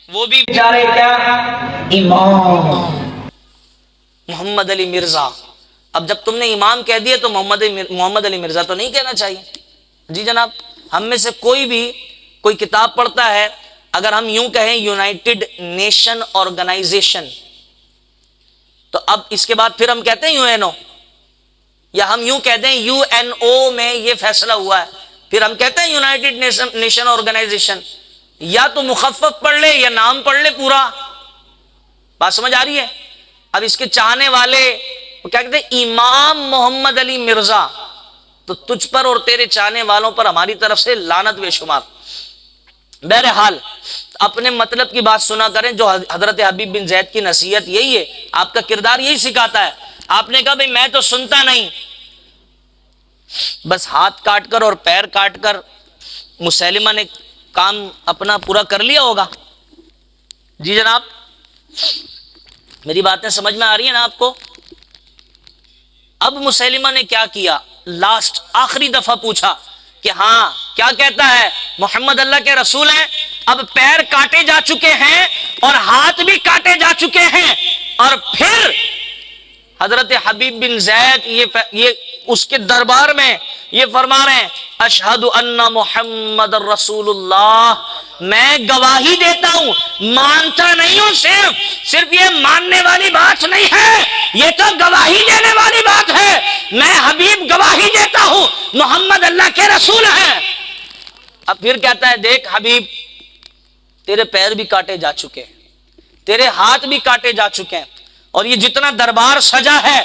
وہ بھی بیچارے کیا، امام محمد علی مرزا. اب جب تم نے امام کہہ دیا تو محمد علی مرزا تو نہیں کہنا چاہیے. جی جناب، ہم میں سے کوئی کتاب پڑھتا ہے، اگر ہم یوں کہیں یونائٹڈ نیشن آرگنائزیشن، تو اب اس کے بعد پھر ہم کہتے ہیں یو این او، یا ہم یوں کہتے ہیں یو این او میں یہ فیصلہ ہوا ہے، پھر ہم کہتے ہیں یونائٹڈ نیشن آرگنائزیشن. یا تو مخفف پڑھ لے یا نام پڑھ لے پورا. بات سمجھ آ رہی ہے؟ اب اس کے چاہنے والے وہ کیا کہتے ہیں، امام محمد علی مرزا. تو تجھ پر اور تیرے چاہنے والوں پر ہماری طرف سے لعنت بے شمار. بہرحال اپنے مطلب کی بات سنا کریں. جو حضرت حبیب بن زید کی نصیحت یہی ہے، آپ کا کردار یہی سکھاتا ہے. آپ نے کہا بھئی میں تو سنتا نہیں، بس ہاتھ کاٹ کر اور پیر کاٹ کر مسیلمہ نے کام اپنا پورا کر لیا ہوگا. جی جناب، میری باتیں سمجھ میں آ رہی ہیں نا آپ کو؟ اب مسیلمہ نے کیا کیا، لاسٹ آخری دفعہ پوچھا کہ ہاں کیا کہتا ہے، محمد اللہ کے رسول ہیں. اب پیر کاٹے جا چکے ہیں اور ہاتھ بھی کاٹے جا چکے ہیں، اور پھر حضرت حبیب بن زید یہ اس کے دربار میں یہ فرما رہے ہیں، اشہد ان محمد رسول اللہ، میں گواہی دیتا ہوں، مانتا نہیں ہوں. صرف یہ ماننے والی بات نہیں ہے، یہ تو گواہی دینے والی بات ہے. میں حبیب گواہی دیتا ہوں محمد اللہ کے رسول ہیں. اب پھر کہتا ہے دیکھ حبیب، تیرے پیر بھی کاٹے جا چکے ہیں، تیرے ہاتھ بھی کاٹے جا چکے ہیں، اور یہ جتنا دربار سجا ہے،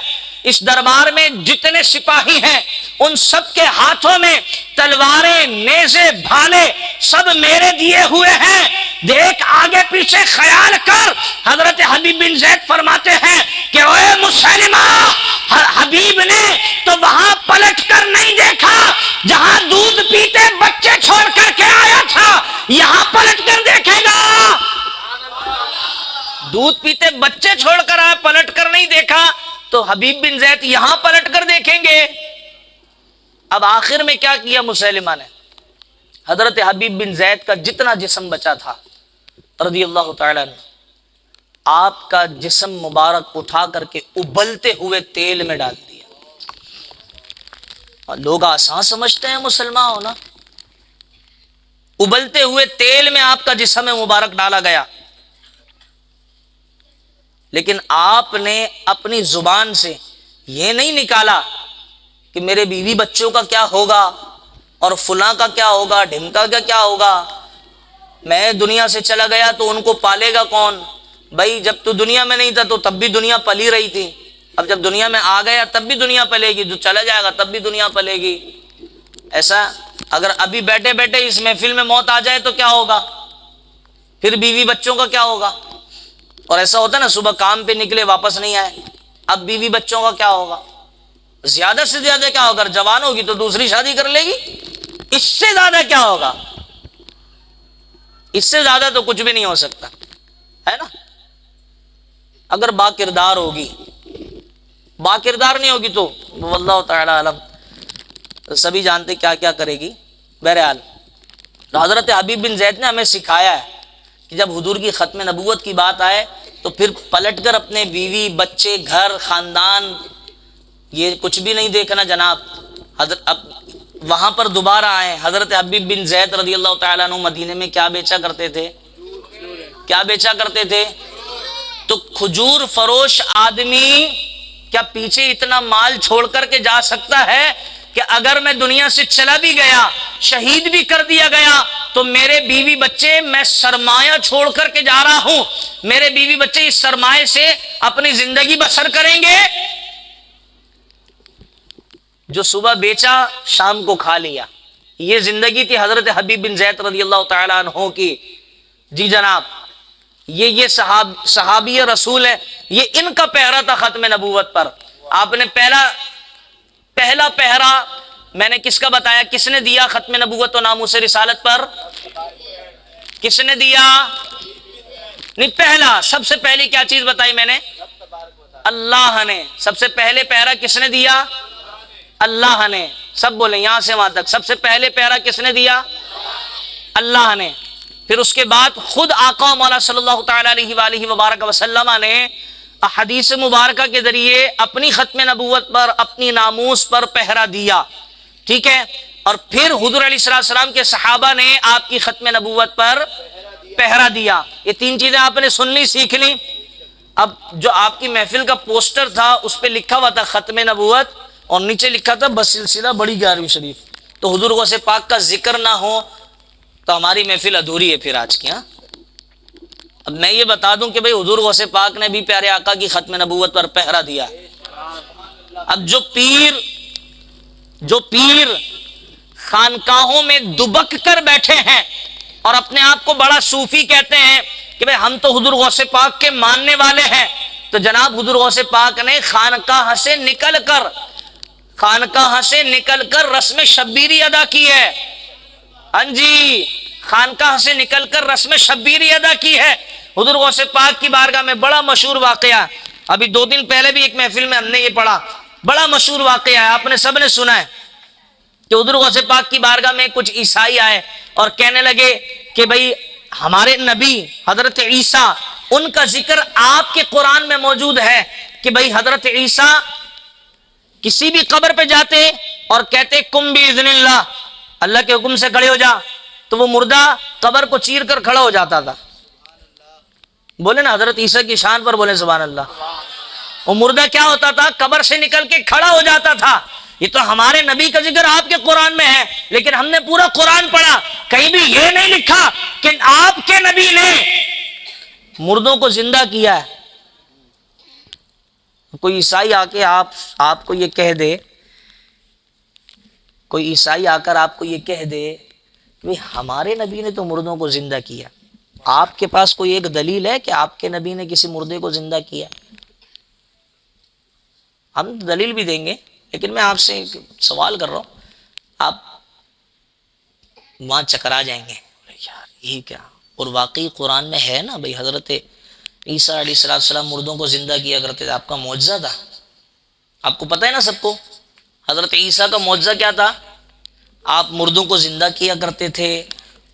اس دربار میں جتنے سپاہی ہیں ان سب کے ہاتھوں میں تلواریں، نیزے، بھالے سب میرے دیے ہوئے ہیں. دیکھ آگے پیچھے خیال کر. حضرت حبیب بن زید فرماتے ہیں کہ اوے مسلمہ، حبیب نے تو وہاں پلٹ کر نہیں دیکھا جہاں دودھ پیتے بچے چھوڑ کر کے آیا تھا، یہاں پلٹ کر دیکھے گا. دودھ پیتے بچے چھوڑ کر آئے، پلٹ کر نہیں دیکھا، تو حبیب بن زید یہاں پلٹ کر دیکھیں گے. اب آخر میں کیا کیا مسیلمہ نے، حضرت حبیب بن زید کا جتنا جسم بچا تھا رضی اللہ تعالیٰ عنہ، آپ کا جسم مبارک اٹھا کر کے ابلتے ہوئے تیل میں ڈال دیا. اور لوگ آسان سمجھتے ہیں مسلمان ہونا. ابلتے ہوئے تیل میں آپ کا جسم مبارک ڈالا گیا. لیکن آپ نے اپنی زبان سے یہ نہیں نکالا کہ میرے بیوی بچوں کا کیا ہوگا، اور فلاں کا کیا ہوگا، ڈھمکا کا کیا ہوگا، میں دنیا سے چلا گیا تو ان کو پالے گا کون. بھائی جب تو دنیا میں نہیں تھا تو تب بھی دنیا پلی رہی تھی، اب جب دنیا میں آ گیا تب بھی دنیا پلے گی، جو چلا جائے گا تب بھی دنیا پلے گی. ایسا اگر ابھی بیٹھے بیٹھے اس محفل میں موت آ جائے تو کیا ہوگا، پھر بیوی بچوں کا کیا ہوگا. اور ایسا ہوتا ہے نا، صبح کام پہ نکلے واپس نہیں آئے، اب بیوی بچوں کا کیا ہوگا. زیادہ سے زیادہ کیا ہوگا، اگر جوان ہوگی تو دوسری شادی کر لے گی، اس سے زیادہ کیا ہوگا، اس سے زیادہ تو کچھ بھی نہیں ہو سکتا ہے نا. اگر با کردار ہوگی، با کردار نہیں ہوگی تو واللہ تعالی علم، سبھی جانتے کیا کیا کرے گی. بہرحال حضرت حبیب بن زید نے ہمیں سکھایا ہے کہ جب حضور کی ختم نبوت کی بات آئے تو پھر پلٹ کر اپنے بیوی بچے گھر خاندان یہ کچھ بھی نہیں دیکھنا جناب. اب وہاں پر دوبارہ آئے. حضرت حبیب بن زید رضی اللہ تعالیٰ عنہ مدینے میں کیا بیچا کرتے تھے، کیا بیچا کرتے تھے. تو کھجور فروش آدمی کیا پیچھے اتنا مال چھوڑ کر کے جا سکتا ہے کہ اگر میں دنیا سے چلا بھی گیا، شہید بھی کر دیا گیا، تو میرے بیوی بچے، میں سرمایہ چھوڑ کر کے جا رہا ہوں، میرے بیوی بچے اس سرمایہ سے اپنی زندگی بسر کریں گے. جو صبح بیچا شام کو کھا لیا، یہ زندگی تھی حضرت حبیب بن زید رضی اللہ تعالیٰ عنہ کی. جی جناب، یہ صحابی رسول ہے، یہ ان کا پہرا تھا ختم نبوت پر. آپ نے پہلا پہرا میں نے کس کا بتایا؟ کس نے دیا ختم نبوت و ناموس رسالت پر؟ کس نے دیا؟ نہیں، پہلا سب سے پہلی کیا چیز بتائی میں نے؟ اللہ نے۔ سب سے پہلے پیرا کس نے دیا؟ اللہ نے۔ سب بولیں یہاں سے وہاں تک، سب سے پہلے پیرا کس نے دیا؟ اللہ نے۔ پھر اس کے بعد خود آقا مولا صلی اللہ تعالی علیہ وآلہ وبارک وسلم نے احادیث مبارکہ کے ذریعے اپنی ختم نبوت پر، اپنی ناموس پر پہرا دیا، ٹھیک ہے؟ اور پھر حضور علیہ السلام کے صحابہ نے آپ کی ختم نبوت پر پہرا دیا۔ یہ تین چیزیں آپ نے سن لی، سیکھ لی۔ اب جو آپ کی محفل کا پوسٹر تھا اس پہ لکھا ہوا تھا ختم نبوت، اور نیچے لکھا تھا بس سلسلہ بڑی 11ویں شریف، تو حضور غوث پاک کا ذکر نہ ہو تو ہماری محفل ادھوری ہے پھر آج کی۔ ہاں، اب میں یہ بتا دوں کہ بھئی حضور غوث پاک نے بھی پیارے آقا کی ختم نبوت پر پہرا دیا۔ اب جو پیر خانقاہوں میں دبک کر بیٹھے ہیں اور اپنے آپ کو بڑا صوفی کہتے ہیں کہ بھئی ہم تو حضور غوث پاک کے ماننے والے ہیں، تو جناب حضور غوث پاک نے خانقاہ سے نکل کر رسم شبیری ادا کی ہے۔ ہاں جی، خانقاہ سے نکل کر رسم شبیری ادا کی ہے۔ حضور غوث پاک کی بارگاہ میں بڑا مشہور واقعہ، ابھی 2 دن پہلے بھی ایک محفل میں ہم نے یہ پڑھا، بڑا مشہور واقعہ ہے، آپ نے سب نے سنا ہے کہ حضور غوث پاک کی بارگاہ میں کچھ عیسائی آئے اور کہنے لگے کہ بھئی ہمارے نبی حضرت عیسیٰ، ان کا ذکر آپ کے قرآن میں موجود ہے کہ بھئی حضرت عیسیٰ کسی بھی قبر پہ جاتے اور کہتے کم باذن اللہ، اللہ کے حکم سے کھڑے ہو جا، تو وہ مردہ قبر کو چیر کر کھڑا ہو جاتا تھا۔ بولے نا حضرت عیسیٰ کی شان پر بولے سبحان اللہ۔ وہ مردہ کیا ہوتا تھا؟ قبر سے نکل کے کھڑا ہو جاتا تھا۔ یہ تو ہمارے نبی کا ذکر آپ کے قرآن میں ہے، لیکن ہم نے پورا قرآن پڑھا، کہیں بھی یہ نہیں لکھا کہ آپ کے نبی نے مردوں کو زندہ کیا ہے۔ کوئی عیسائی آ کے آپ کو یہ کہہ دے، کوئی عیسائی آ کر آپ کو یہ کہہ دے کہ ہمارے نبی نے تو مردوں کو زندہ کیا، آپ کے پاس کوئی ایک دلیل ہے کہ آپ کے نبی نے کسی مردے کو زندہ کیا؟ ہم دلیل بھی دیں گے، لیکن میں آپ سے سوال کر رہا ہوں، آپ وہاں چکرا جائیں گے یار یہ کیا؟ اور واقعی قرآن میں ہے نا بھئی حضرت عیسیٰ علیہ السلام مردوں کو زندہ کیا کرتے تھے، آپ کا معجزہ تھا، آپ کو پتہ ہے نا سب کو۔ حضرت عیسیٰ کا معجزہ کیا تھا؟ آپ مردوں کو زندہ کیا کرتے تھے،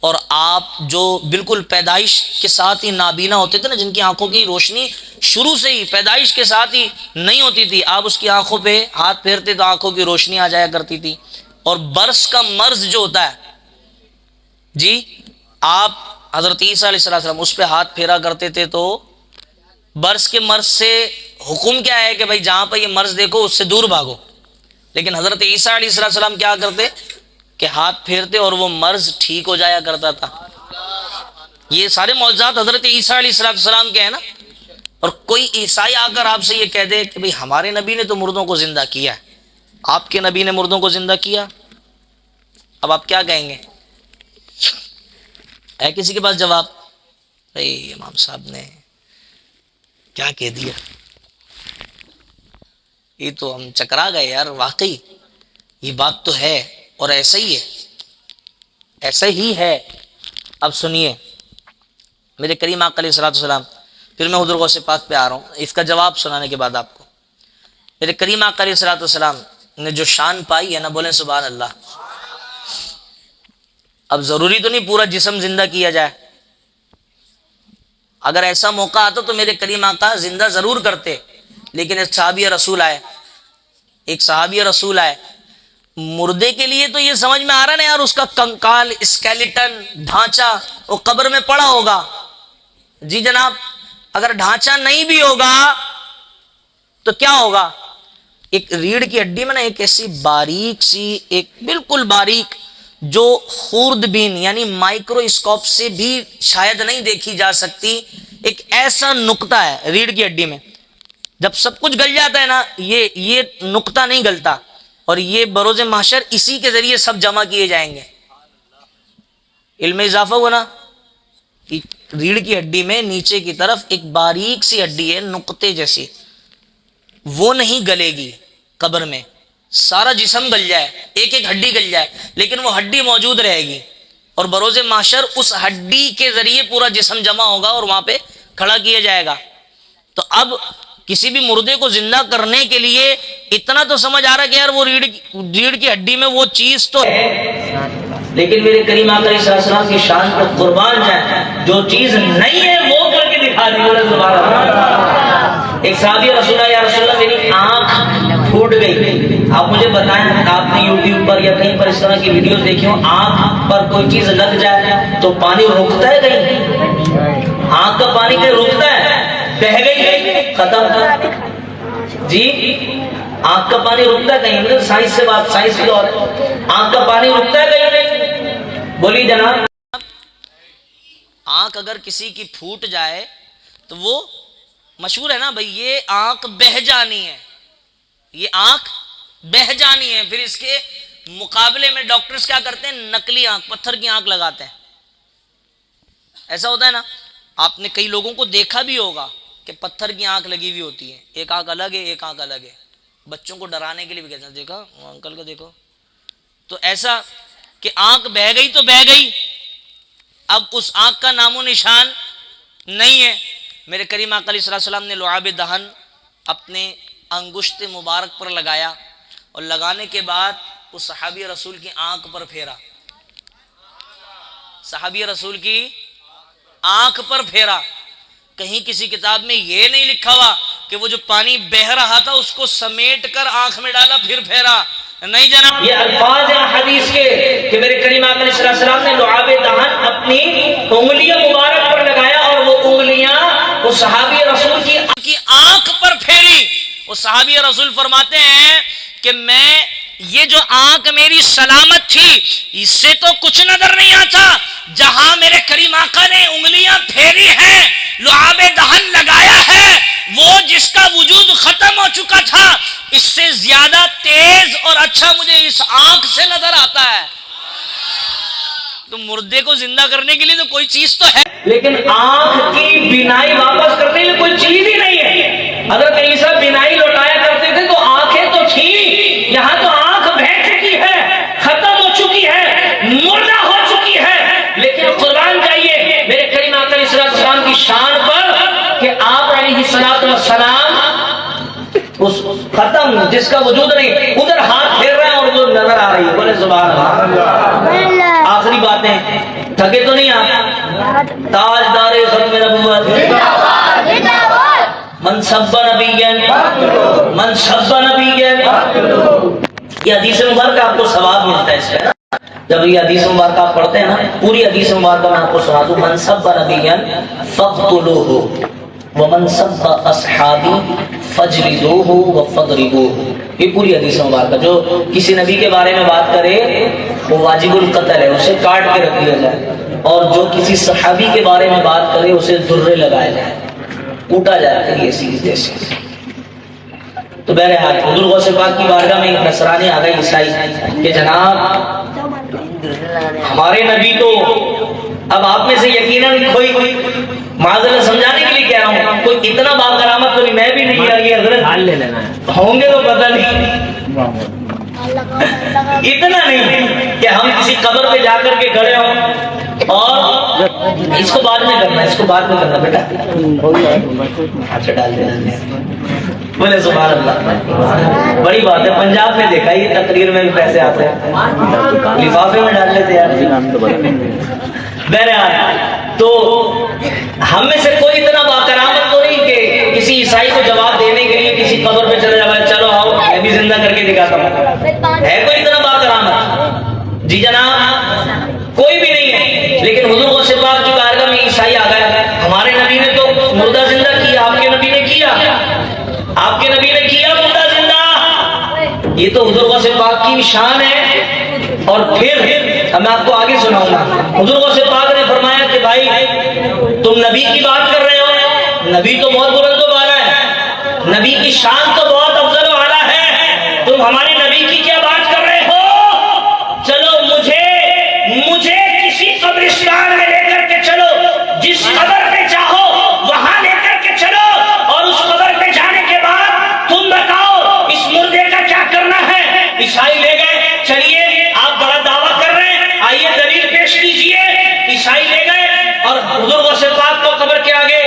اور آپ جو بالکل پیدائش کے ساتھ ہی نابینا ہوتے تھے نا، جن کی آنکھوں کی روشنی شروع سے ہی پیدائش کے ساتھ ہی نہیں ہوتی تھی، آپ اس کی آنکھوں پہ ہاتھ پھیرتے تو آنکھوں کی روشنی آ جایا کرتی تھی۔ اور برس کا مرض جو ہوتا ہے جی، آپ حضرت عیسیٰ علیہ السلام اس پہ ہاتھ پھیرا کرتے تھے تو برس کے مرض سے حکم کیا ہے کہ بھائی جہاں پہ یہ مرض دیکھو اس سے دور بھاگو، لیکن حضرت عیسیٰ علیہ السلام کیا کرتے کہ ہاتھ پھیرتے اور وہ مرض ٹھیک ہو جایا کرتا تھا۔ یہ سارے معجزات حضرت عیسیٰ علیہ السلام کے ہیں نا۔ اور کوئی عیسائی آ کر آپ سے یہ کہہ دے کہ بھئی ہمارے نبی نے تو مردوں کو زندہ کیا ہے، آپ کے نبی نے مردوں کو زندہ کیا، اب آپ کیا کہیں گے؟ ہے کسی کے پاس جواب؟ بھئی امام صاحب نے کیا کہہ دیا، یہ تو ہم چکرا گئے یار، واقعی یہ بات تو ہے اور ایسا ہی ہے، ایسا ہی ہے۔ اب سنیے میرے کریم آقا علیہ السلام، پھر میں حضور غوث پاک پہ آ رہا ہوں اس کا جواب سنانے کے بعد آپ کو۔ میرے کریم آقا علیہ السلام نے جو شان پائی ہے نا، بولیں سبحان اللہ۔ اب ضروری تو نہیں پورا جسم زندہ کیا جائے، اگر ایسا موقع آتا تو میرے کریم آقا زندہ ضرور کرتے، لیکن ایک صحابی رسول آئے مردے کے لیے، تو یہ سمجھ میں آ رہا نا یار، اس کا کنکال اسکیلیٹن ڈھانچہ وہ قبر میں پڑا ہوگا، جی جناب۔ اگر ڈھانچہ نہیں بھی ہوگا تو کیا ہوگا؟ ایک ریڑھ کی ہڈی میں نا ایک ایسی باریک سی، ایک بالکل باریک، جو خوردبین یعنی مائکرو اسکوپ سے بھی شاید نہیں دیکھی جا سکتی، ایک ایسا نقطہ ہے ریڑھ کی ہڈی میں، جب سب کچھ گل جاتا ہے نا، یہ نقطہ نہیں گلتا، اور یہ بروز محشر اسی کے ذریعے سب جمع کیے جائیں گے۔ علم اضافہ ہوا نا، ریڑھ کی ہڈی میں نیچے کی طرف ایک باریک سی ہڈی ہے نقطے جیسی، وہ نہیں گلے گی قبر میں، سارا جسم گل جائے، ایک ایک ہڈی گل جائے، لیکن وہ ہڈی موجود رہے گی، اور بروز محشر اس ہڈی کے ذریعے پورا جسم جمع ہوگا اور وہاں پہ کھڑا کیا جائے گا۔ تو اب کسی بھی مردے کو زندہ کرنے کے لیے اتنا تو سمجھ آ رہا ہے کہ یار وہ ریڑھ کی ہڈی میں وہ چیز تو ہے، لیکن میرے کریم آقا علیہ السلام کی شان پر قربان جائیں، جو چیز نہیں ہے وہ کر کے دکھا دی۔ بولے سبحان اللہ۔ ایک صحابی رسول اللہ، یا رسول اللہ میری آنکھ پھوٹ گئی، آپ مجھے بتائیں، آپ نے یوٹیوب پر یا کہیں پر اس طرح کی ویڈیوز دیکھی ہوں، آنکھ پر کوئی چیز لگ جائے تو پانی رکتا ہے کہیں؟ آنکھ کا پانی کہیں رکتا ہے؟ بہہ گئی ختم جی، آنکھ کا پانی رکتا ہے کہیں؟ سائنس سے بات، سائنس کی دور ہے، آنکھ کا پانی رکتا ہے کہیں؟ بولی جناب۔ آنکھ اگر کسی کی پھوٹ جائے تو وہ مشہور ہے نا بھئی، یہ آنکھ بہہ جانی ہے، یہ آنکھ بہہ جانی ہے۔ پھر اس کے مقابلے میں ڈاکٹرز کیا کرتے ہیں؟ نقلی آنکھ، پتھر کی آنکھ لگاتے ہیں۔ ایسا ہوتا ہے نا، آپ نے کئی لوگوں کو دیکھا بھی ہوگا کہ پتھر کی آنکھ لگی ہوئی ہوتی ہے، ایک آنکھ الگ ہے، ایک آنکھ الگ ہے، بچوں کو ڈرانے کے لیے بھی کہتے ہیں، دیکھا انکل کو دیکھو۔ تو ایسا کہ آنکھ بہہ گئی تو بہہ گئی، اب اس آنکھ کا نام و نشان نہیں ہے۔ میرے کریم آقا علیہ السلام نے لعاب دہن اپنے انگشت مبارک پر لگایا، اور لگانے کے بعد اس صحابی رسول کی آنکھ پر پھیرا، صحابی رسول کی آنکھ پر پھیرا۔ کہیں کسی کتاب میں یہ نہیں لکھا ہوا کہ وہ جو پانی بہہ رہا تھا اس کو سمیٹ کر آنکھ میں ڈالا پھر پھیرا، نہیں جناب، یہ الفاظ ہیں حدیث کے کہ میرے کریم آقا علیہ السلام نے لعاب دہن اپنی انگلیاں مبارک پر لگایا، اور وہ انگلیاں وہ صحابی رسول کی آنکھ پر پھیری۔ وہ صحابی رسول فرماتے ہیں کہ میں یہ جو آنکھ میری سلامت تھی، اس سے تو کچھ نظر نہیں آتا، جہاں میرے کریم آقا نے انگلیاں پھیری ہیں، لعاب دہن لگایا ہے، وہ جس کا وجود ختم ہو چکا تھا، اس سے زیادہ تیز اور اچھا مجھے اس آنکھ سے نظر آتا ہے۔ تو مردے کو زندہ کرنے کے لیے تو کوئی چیز تو ہے، لیکن آنکھ کی بینائی واپس کرنے کے لیے کوئی چیز ہی نہیں ہے۔ اگر کہیں سے بینائی لوٹایا کرتے تھے تو آنکھیں تو تھی، یہاں تو آنکھ بہہ چکی ہے، ختم ہو چکی ہے، مردہ ہو چکی ہے، لیکن قربان جائیے میرے کریم آقا علیہ السلام کی شان پر کہ آپ علیہ السلام اس ختم جس کا وجود نہیں، ادھر ہاتھ پھیر رہے ہیں اور وہ نظر آ رہی ہے۔ بولے سبحان اللہ۔ آخری باتیں، تھکے تو نہیں آپ؟ تاجدار ختم نبوت من سب نبیًا من سب نبیًا، یہ حدیث مبارکہ آپ کو ثواب ملتا ہے اس کا نا، جب یہ حدیث مبارکہ آپ پڑھتے ہیں نا، پوری حدیث مبارکہ میں آپ کو سنا دوں، من سب نبیًا فاقتلوہ ومن سب اصحابی فجلدوہ وفضربوہ، یہ پوری حدیث مبارکہ۔ جو کسی نبی کے بارے میں بات کرے وہ واجب القتل ہے، اسے کاٹ کے رکھ دیا جائے، اور جو کسی صحابی کے بارے میں بات کرے اسے درے لگائے جائے، کوٹا جائے، یہ چیز جیسی۔ تو بہرحال حضور غوث پاک کی بارگاہ میں ایک نصرانی آ گئی، عیسائی، کہ جناب ہمارے نبی تو، اب آپ میں سے یقیناً کوئی معذرت سمجھانے کے لیے کہہ رہا ہوں، کوئی اتنا باکرامت تو نہیں، میں بھی نہیں، یہ حضرت ہوں گے تو پتہ نہیں، اتنا نہیں کہ ہم کسی قبر پہ جا کر کے کھڑے ہوں، اور اس کو بعد میں کرنا، اس کو بعد میں کرنا بیٹا، اچھا ڈال دے۔ بولے سبحان اللہ، بڑی بات ہے، پنجاب میں دیکھا یہ تقریر میں بھی پیسے آتے ہیں، لفافے میں ڈال لیتے ہیں۔ بہرحال تو ہم میں سے کوئی اتنا باکرامت تو نہیں کہ کسی عیسائی کو جواب دینے کے لیے کسی قبر پہ چلے جائے، چلو آؤ میں بھی زندہ کر کے دکھاتا ہوں، ہے کوئی اتنا باکرامت؟ جی جناب کوئی بھی نہیں ہے، لیکن حضور غوث پاک کی بارگاہ میں عیسائی آ گئے، ہمارے نبی نے تو مردہ زندہ کیا، آپ کے نبی نے کیا، آپ کے نبی نے کیا مردہ زندہ، یہ تو حضور غوث پاک کی شان ہے۔ اور پھر میں آپ کو آگے سناؤں گا، حضور غوث پاک نے فرمایا کہ بھائی تم نبی کی بات کر رہے ہو، نبی تو بہت بلند و بالا ہے، نبی کی شان تو بہت افضل و اعلیٰ ہے، تم ہمارے نبی کی کیا بات کر رہے ہو؟ چلو مجھے کسی قبرستان میں لے کر کے چلو، جس قبر پہ چاہو وہاں لے کر کے چلو، اور اس قبر پہ جانے کے بعد تم بتاؤ اس مردے کا کیا کرنا ہے، عیسائی لے گئے، چلیے آپ بڑا دعویٰ کر رہے ہیں، آئیے دلیل پیش کیجیے۔ عیسائی لے گئے اور حضور غوث پاک کو قبر کے آگے،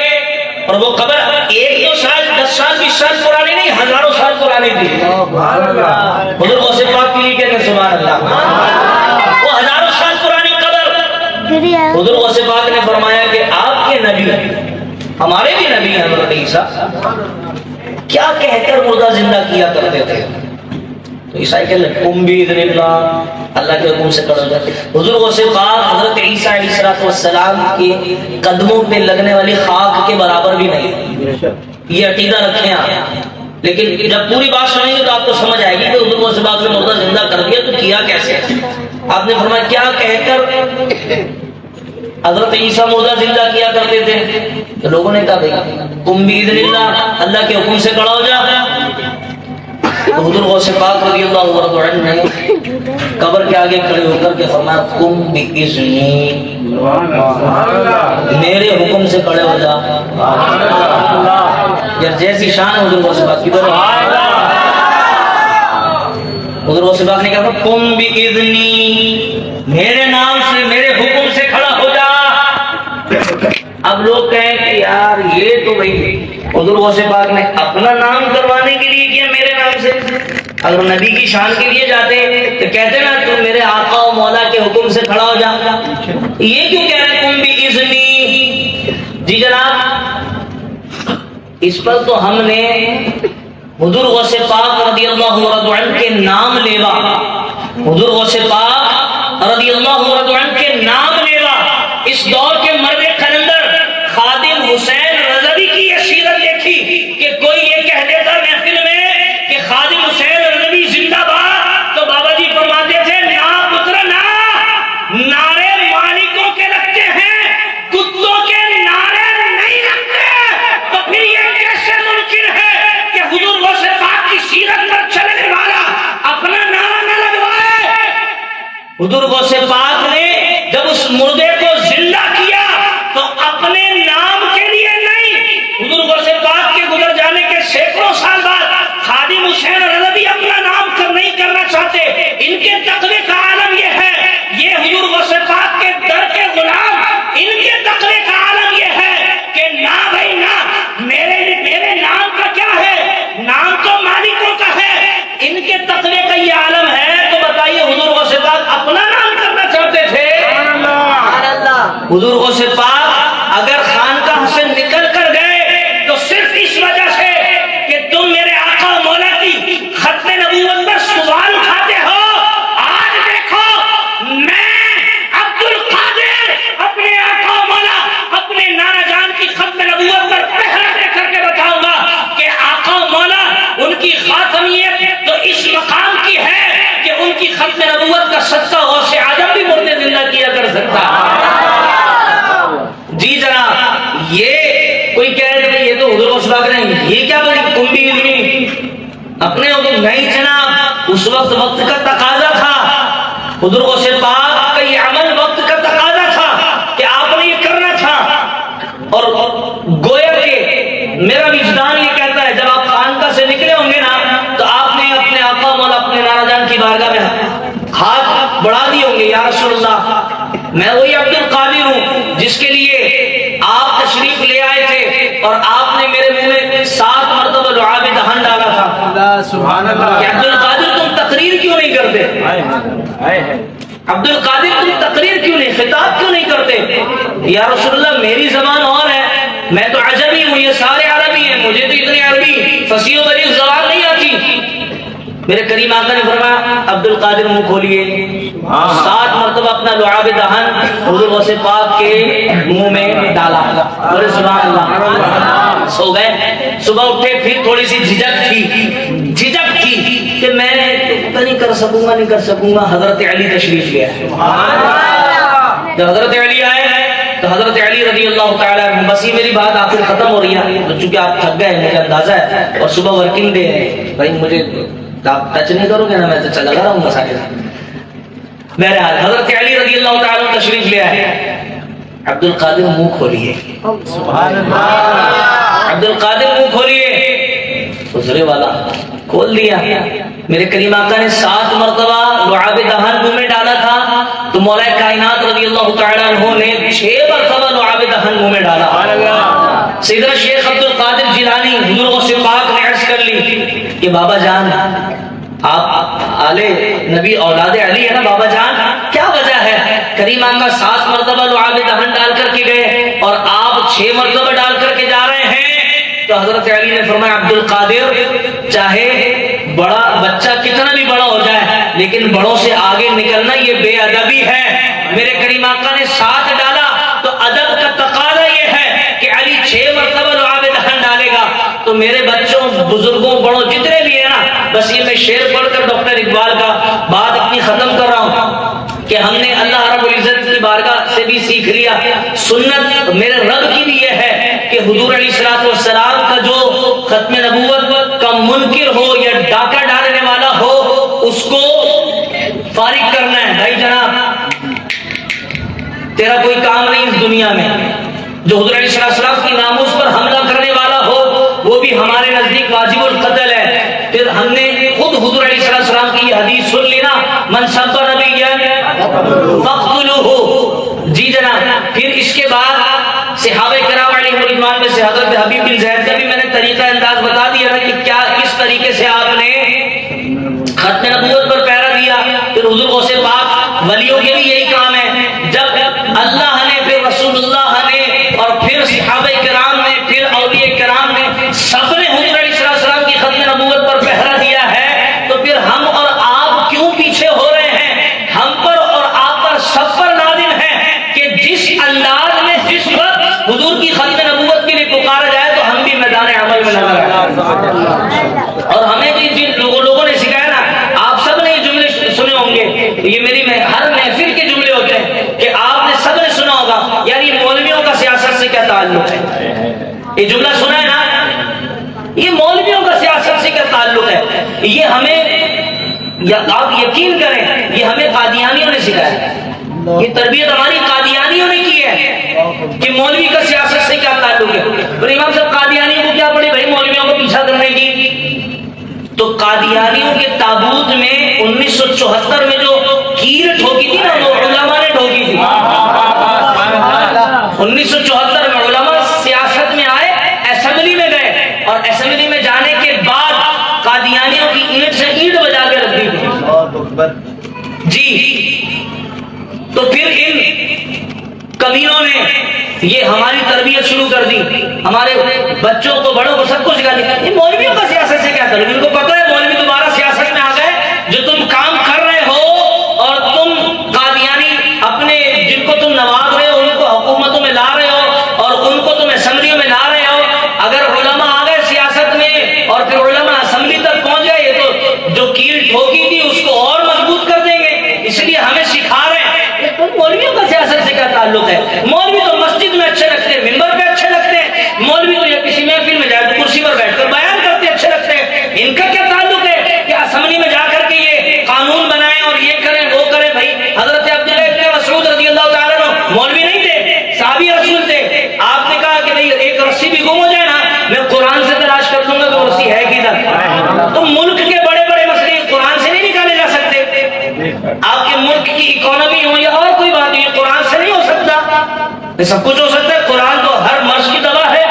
اور وہ قبر 1-2 سال 10 سال 20 سال پرانی نہیں، ہزاروں سال پرانی تھی۔ حضور غوث پاک کے لیے کہتے ہیں سبحان اللہ، وہ ہزاروں سال پرانی قبر۔ حضور غوث پاک نے فرمایا کہ آپ کے نبی، ہمارے بھی نبی ہیں حضرت عیسیٰ، کیا کہہ کر مردہ زندہ کیا کرتے تھے؟ تو عیسائی کہتے ہیں قم باذن اللہ، اللہ کے حکم سے کھڑا جاتے۔ حضور غوث پاک حضرت عیسیٰ علیہ السلام کے قدموں پہ لگنے والی خاک کے برابر بھی نہیں، یہ عقیدہ رکھیں آپ۔ لیکن جب پوری بات سنیں گے تو آپ کو سمجھ آئے گی کہ حضور غوث پاک نے مردہ زندہ کر دیا تو کیا کیسے؟ آپ نے فرمایا کیا کہہ کر حضرت عیسیٰ مردہ زندہ کیا کرتے تھے؟ تو لوگوں نے کہا بھائی قم باذن اللہ، اللہ کے حکم سے کھڑا ہو جا۔ تو حضور غوث پاک رضی اللہ عنہ نے قبر کے آگے کھڑے ہو کر کے فرمایا قم باذنی، میرے حکم سے کھڑے ہو جا۔ یار جیسی شان حضور غوث پاک کی، حضور غوث پاک نے کہا قم باذنی، میرے نام سے میرے حکم سے کھڑا ہو جا۔ اب لوگ کہیں کہ یار یہ تو بھائی حضور غوث پاک نے اپنا نام کروانے کے لیے کیا میرے نام سے؟ اگر نبی کی شان کے لیے جاتے تو کہتے نا تم میرے آقا و مولا کے حکم سے کھڑا ہو جا، یہ کیوں کہہ رہے قم باذنی؟ جی جناب، اس پر تو ہم نے حضور غوث پاک رضی اللہ عنہ کے نام لیوا، حضور غوث پاک رضی اللہ عنہ کے نام لیوا اس دور کے مرد قلندر خادم حسین رضوی کی یہ سیرت دیکھی کہ کوئی یہ کہہ دیتا محفل میں کہ خادم حسین رضوی زندہ باد، تو بابا جی فرماتے تھے نا پتر نا، نعرے مالکوں کے لگتے ہیں، کتوں کے نعرے نہیں لگتے۔ تو پھر یہ کیسے ممکن ہے کہ حضور غوث پاک کی سیرت پر چلنے والا اپنا نعرہ نہ لگوائے؟ حضور غوث پاک نے جب اس مردے کو زندہ کیا تو اپنے نام کے لیے نہیں، حضور غوث پاک کے گزر جانے کے سینکڑوں سال بعد خادم حسین رضوی اپنا نام نہیں کرنا چاہتے۔ ان کے تقوی کا عالم یہ ہے، یہ حضور غوث پاک کے در کے غلام، ان کے تقوی کا عالم یہ ہے کہ نہ بھائی نہ، میرے نام کا کیا ہے، نام تو مالکوں کا ہے۔ ان کے تقوی کا یہ عالم ہے، تو بتائیے حضور غوث پاک اپنا نام کرنا چاہتے تھے؟ حضور غوث پاک اگر خانقاہ سے نکل کر گئے تو صرف اس وجہ سے کہ تم میرے آقا و مولا کی ختم نبوت پر سوال اٹھاتے ہو۔ آج دیکھو میں عبد القادر اپنے آقا و مولا اپنے نانا جان کی ختم نبوت پر پہرا دے کر کے بتاؤں گا کہ آقا و مولا ان کی خاتمیت تو اس مقام کی ہے کہ ان کی ختم نبوت کا صدقہ غوث اعظم بھی مردے زندہ کیا کر سکتا۔ جی جناب، یہ کوئی کہہ رہے کہ یہ تو حضور غوث پاک نے یہ کیا بولی قم باذنی، اپنے حکم نہیں جناب، اس وقت کا تقاضا تھا، حضور غوث پاک کا یہ عمل وقت کا تقاضا تھا کہ آپ نے یہ کرنا تھا۔ اور گویا کہ میرا وجدان یہ کہتا ہے جب آپ خانقاہ سے نکلے ہوں گے نا تو آپ نے اپنے آقا مولا اپنے نانا جان کی بارگاہ میں ہاتھ بڑھا دیے ہوں گے، یا رسول اللہ میں وہی عبد القادر ہوں جس کے لیے آپ تشریف لے آئے تھے اور آپ نے میرے منہ میں 7 مرتبہ لعاب دہن ڈالا تھا۔ سبحان اللہ، کہ عبد القادر تم تقریر کیوں نہیں کرتے؟ عبد القادر تم تقریر کیوں نہیں، خطاب کیوں نہیں کرتے؟ یا رسول اللہ میری زبان اور ہے، میں تو عجمی ہوں، یہ سارے عربی ہیں، مجھے تو اتنی عربی فصیح و بلیغ زبان نہیں آتی۔ میرے کریم آقا نے فرمایا عبد القادر منہ کھولیے، 7 مرتبہ اپنا لعاب دہن حضور غوث پاک کے منہ میں ڈالا۔ بولے سبحان اللہ۔ سو گئے، صبح اٹھے، پھر تھوڑی سی جھجک تھی کہ میں پتہ نہیں کر سکوں گا۔ حضرت علی تشریف لے آئے۔ جب حضرت علی آئے تو حضرت علی رضی اللہ تعالیٰ عنہ، بس یہ میری بات آخر ختم ہو رہی ہے چونکہ آپ تھک گئے، مجھے اندازہ ہے، اور صبح ورکنگ ڈے ہے، بھائی مجھے آپ ٹچ نہیں کرو گے نا، میں تو چلا رہا ہوں مساجد۔ بہرحال حضرت علی رضی اللہ تعالیٰ عنہ تشریف لے آئے۔ عبد القادر منہ کھولیے، سبحان اللہ، عبد القادر منہ کھولیے، حضرے والا کھول دیا۔ میرے کریم آقا نے 7 مرتبہ لعاب دہن منہ میں ڈالا تھا، تو مولا کائنات رضی اللہ تعالیٰ عنہ نے 6 مرتبہ لعاب دہن منہ میں ڈالا۔ سیدنا شیخ عبد القادر جیلانی حضور غوث پاک نے عرض کر لی کہ بابا جان آپ آلے نبی اولاد علی ہے نا بابا جان، کیا وجہ ہے کریم آقا 7 مرتبہ لعاب دہن ڈال کر کے گئے اور آپ 6 مرتبہ ڈال کر کے جا رہے ہیں؟ تو حضرت علی نے فرمایا عبد القادر، چاہے بڑا بچہ کتنا بھی بڑا ہو جائے لیکن بڑوں سے آگے نکلنا یہ بے ادبی ہے۔ میرے کریم آقا نے 7 ڈالا تو ادب کا تقاضا یہ ہے کہ علی 6 مرتبہ لعاب دہن ڈالے گا، تو میرے بچوں بزرگوں بڑوں جتنے بھی ہیں نا، بس یہ میں شعر پڑھ کر ڈاکٹر اقبال کا بات اپنی ختم کر رہا ہوں کہ ہم نے اللہ رب العزت کی بارگاہ سے بھی سیکھ لیا، سنت میرے رب کی بھی یہ ہے کہ حضور علیہ الصلوۃ والسلام کا جو ختم نبوت کا منکر ہو یا ڈاکہ ڈالنے والا ہو اس کو فارغ کرنا ہے۔ بھائی جناب تیرا کوئی کام نہیں اس دنیا میں، جو حضور علیہ السلام کی ناموس پر حملہ کرنے والا ہو وہ بھی ہمارے نزدیک واجب القتل ہے۔ پھر ہم نے خود حضور علیہ السلام کی یہ حدیث سن لی نا، من سب نبی فاقتلوہ، جی جناب۔ پھر اس کے بعد صحابہ کرام علیہ رضوان میں سے حضرت حبیب بن زید کا بھی میں نے طریقہ انداز بتا دیا نا کہ کیا کس طریقے سے آپ نے ختم نبوت پر پہرا دیا۔ پھر حضور غوث پاک ولیوں کے بھی یہی کام ہے، جب اللہ نے پھر رسول اللہ نے اور پھر صحابہ کرام نے پھر اولیاء کرام نے سب نے حضور علیہ السلام کی ختم نبوت پر پہرا دیا ہے، تو پھر ہم اور آپ کیوں پیچھے ہو رہے ہیں؟ ہم پر اور آپ پر سب پر لازم ہے کہ جس انداز میں جس وقت حضور کی ختم نبوت کے لیے پکارا جائے تو ہم بھی میدان عمل میں نظر آئے۔ اور ہمیں جن لوگوں نے سکھایا نا، آپ سب نے یہ جملے سنے ہوں گے، یہ میری ہر محفل کے جملے ہوتے ہیں کہ آپ نے سب نے سنا ہوگا، یعنی مولویوں کا سیاست سے کیا تعلق ہے؟ یہ جملہ سنا ہے نا، یہ مولویوں کا سیاست سے کیا تعلق ہے؟ یہ ہمیں آپ یقین کریں یہ ہمیں قادیانیوں نے سکھایا، یہ تربیت ہماری قادیانیوں نے کی ہے کہ مولوی کا سیاست سے کیا تعلق ہے۔ اور امام صاحب قادیانیوں کو کیا پڑی بھائی مولویوں کو پیچھا کرنے کی؟ تو قادیانیوں کے تابوت میں 1974 میں جو کیر ٹھوکی تھی نا وہ علماء نے ٹھوکی تھی۔ 1974 میں علماء سیاست میں آئے، اسمبلی میں گئے اور اسمبلی میں جانے کے بعد قادیانیوں کی اینٹ سے اینٹ بجا کے رکھ دی تھی جی۔ تو پھر ان کمینوں نے یہ ہماری تربیت شروع کر دی، ہمارے بچوں کو بڑوں کو سب کو سکھا دیا۔ یہ مولویوں کا سیاست سے کیا تعلق؟ ان کو پتہ ہے مولوی دوبارہ سیاست میں آ گئے، جو تم کام کر رہے ہو اور تم قادیانی اپنے جن کو تم نواز رہے ہو ان کو حکومتوں میں لا رہے ہو اور ان کو تم اسمبلیوں میں لا رہے ہو، اگر علماء آ گئے سیاست میں اور پھر علماء اسمبلی تک پہنچ گئے تو جو کیل ٹھوکی تھی اس کو اور مضبوط کر دیں گے، اس لیے ہمیں سکھا رہے ہیں۔ مولویوں کا سیاست سے کیا تعلق ہے؟ مولوی تو مسجد میں اچھے لگتے ہیں، ممبر پہ اچھے لگتے ہیں، مولوی تو یا کسی محفل میں جائے تو کرسی پر بیٹھ کر بیان کرتے اچھے لگتے ہیں۔ ان کا کیا تعلق ہے کہ اسمبلی میں جا کر کے یہ قانون بنائیں اور یہ کریں وہ کریں؟ بھائی حضرت عبداللہ ابن مسعود رضی اللہ تعالیٰ عنہ مولوی نہیں تھے، صحابی رسول تھے۔ آپ نے کہا کہ بھئی ایک رسی بھی گم ہو جائے نا میں قرآن سے تلاش کر دوں گا کہ رسی ہے کدھر۔ تو ملک کے بڑے بڑے مسئلے قرآن سے نہیں نکالے جا سکتے، آپ کے ملک کی اکانومی ہو یا اور کوئی بات نہیں قرآن سے نہیں ہو سکتا، سب کچھ ہو سکتا ہے۔ قرآن تو ہر مرض کی دوا ہے،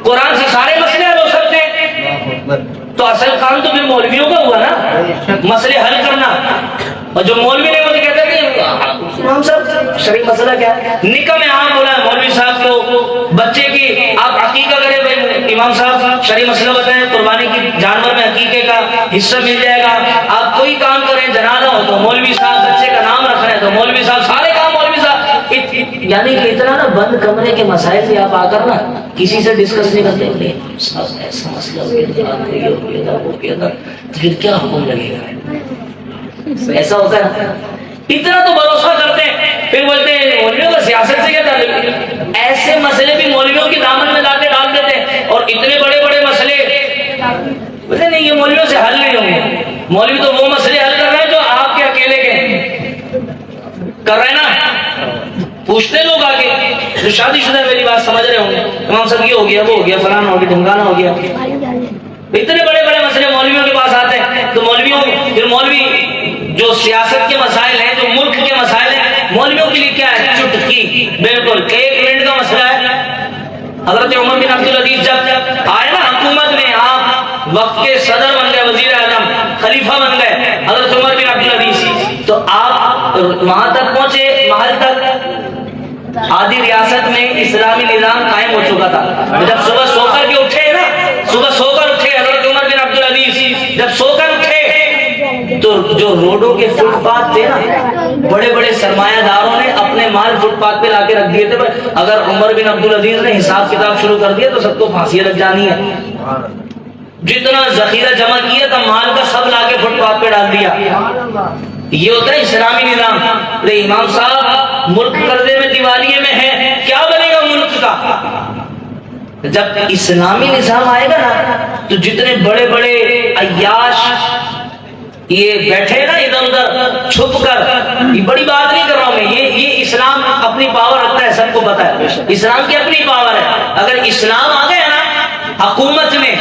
قرآن سے سارے مسئلے حل ہو سکتے ہیں۔ تو اصل کام تو پھر مولویوں کا ہوا نا، مسئلے حل کرنا۔ اور جو مولوی نے مجھے کہتے ہیں کہ امام صاحب شرعی مسئلہ کیا ہے؟ نکاح میں عام بولا ہے مولوی صاحب کو بچے کی آپ عقیقہ کریں، بھائی امام صاحب شرعی مسئلہ بتائیں، قربانی کی جانور میں عقیقے کا حصہ مل جائے گا۔ آپ کوئی کام کریں، جنازہ ہو تو مولوی صاحب، بچے کا نام رکھ رہے ہیں تو مولوی صاحب، سارے کام مولوی صاحب۔ یعنی کہ اتنا نا بند کمرے کے مسائل سے آپ آ کر نا کسی سے ڈسکس نہیں کرتے، ایسا مسئلہ ہو گیا تھا پھر کیا حکم لگے گا، ایسا ہوتا ہے نا۔ اتنا تو بھروسہ کرتے ہیں، پھر بولتے ہیں مولویوں کا سیاست سے کیا تعلق؟ ایسے مسئلے بھی مولویوں کی دامن میں لا کے ڈال دیتے ہیں، اور اتنے بڑے بڑے مسئلے بولتے نہیں یہ مولویوں سے حل نہیں ہوں گے۔ مولوی تو وہ مسئلے حل کر رہے ہیں جو آپ کے اکیلے کے کر رہے ہیں نا۔ پوچھتے لوگ آگے جو شادی شدہ میری بات سمجھ رہے ہوں گے، امام صاحب یہ ہو گیا وہ ہو گیا فلانا ہو گیا ڈھمکانا ہو گیا، اتنے بڑے بڑے مسئلے مولویوں کے پاس آتے ہیں۔ تو مولوی جو سیاست کے مسائل ہیں، جو ملک کے مسائل ہیں، مولویوں کے لیے کیا ہے؟ چٹکی، بالکل 1 منٹ کا مسئلہ ہے۔ حضرت عمر بن عبدالعزیز جب آئے نا حکومت میں، آپ وقت کے صدر بن گئے، وزیر اعظم، خلیفہ بن گئے حضرت عمر بن عبدالعزیز، تو آپ وہاں تک پہنچے، محل تک آدھی ریاست میں اسلامی نظام قائم ہو چکا تھا۔ جب صبح سو کر کے اٹھے نا، صبح سو کر اٹھے حضرت عمر بن عبدالعزیز، جب سو کر اٹھے تو جو روڈوں کے فٹ پاتھ تھے نا، بڑے بڑے سرمایہ داروں نے اپنے مال فٹ پاتھ پہ لا کے رکھ دیے تھے۔ اگر عمر بن عبدالعزیز نے حساب کتاب شروع کر دیا تو سب کو پھانسی لگ جانی ہے۔ جتنا ذخیرہ جمع کیا تھا مال کا، سب لا کے فٹ پاتھ پہ ڈال دیا۔ یہ ہوتا ہے اسلامی نظام۔ امام صاحب ملک قرضے میں، دیوالیے میں ہے، کیا بنے گا ملک کا؟ جب اسلامی نظام آئے گا نا تو جتنے بڑے بڑے عیاش یہ بیٹھے نا ادھر ادھر چھپ کر، یہ بڑی بات نہیں کر رہا ہوں میں، یہ اسلام اپنی پاور رکھتا ہے، سب کو پتا ہے اسلام کی اپنی پاور ہے۔ اگر اسلام آ گیا نا حکومت میں،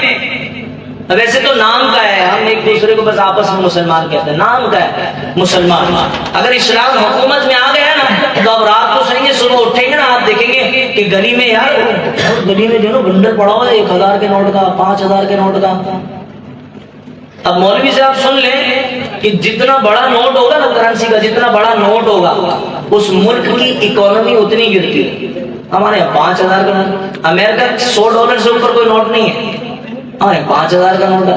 ویسے تو نام کا ہے، ہم ایک دوسرے کو بس آپس میں مسلمان کہتے ہیں، نام کا ہے مسلمان۔ اگر اسلام حکومت میں آ گیا نا تو اب رات کو سوئیں گے، صبح اٹھیں گے نا، آپ دیکھیں گے کہ گلی میں یار، گلی میں جو نا بنڈل پڑا ہوا ہے 1000 کے نوٹ کا، 5000 کے نوٹ کا۔ اب مولوی سے آپ سن لیں کہ جتنا بڑا نوٹ ہوگا نا کرنسی کا، جتنا بڑا نوٹ ہوگا اس ملک کی اکانومی اتنی گرتی ہے۔ ہمارے یہاں 5000 کا نوٹ، امریکہ $100 سے اوپر کوئی نوٹ نہیں ہے، ہمارے 5000 کا نوٹ ہے،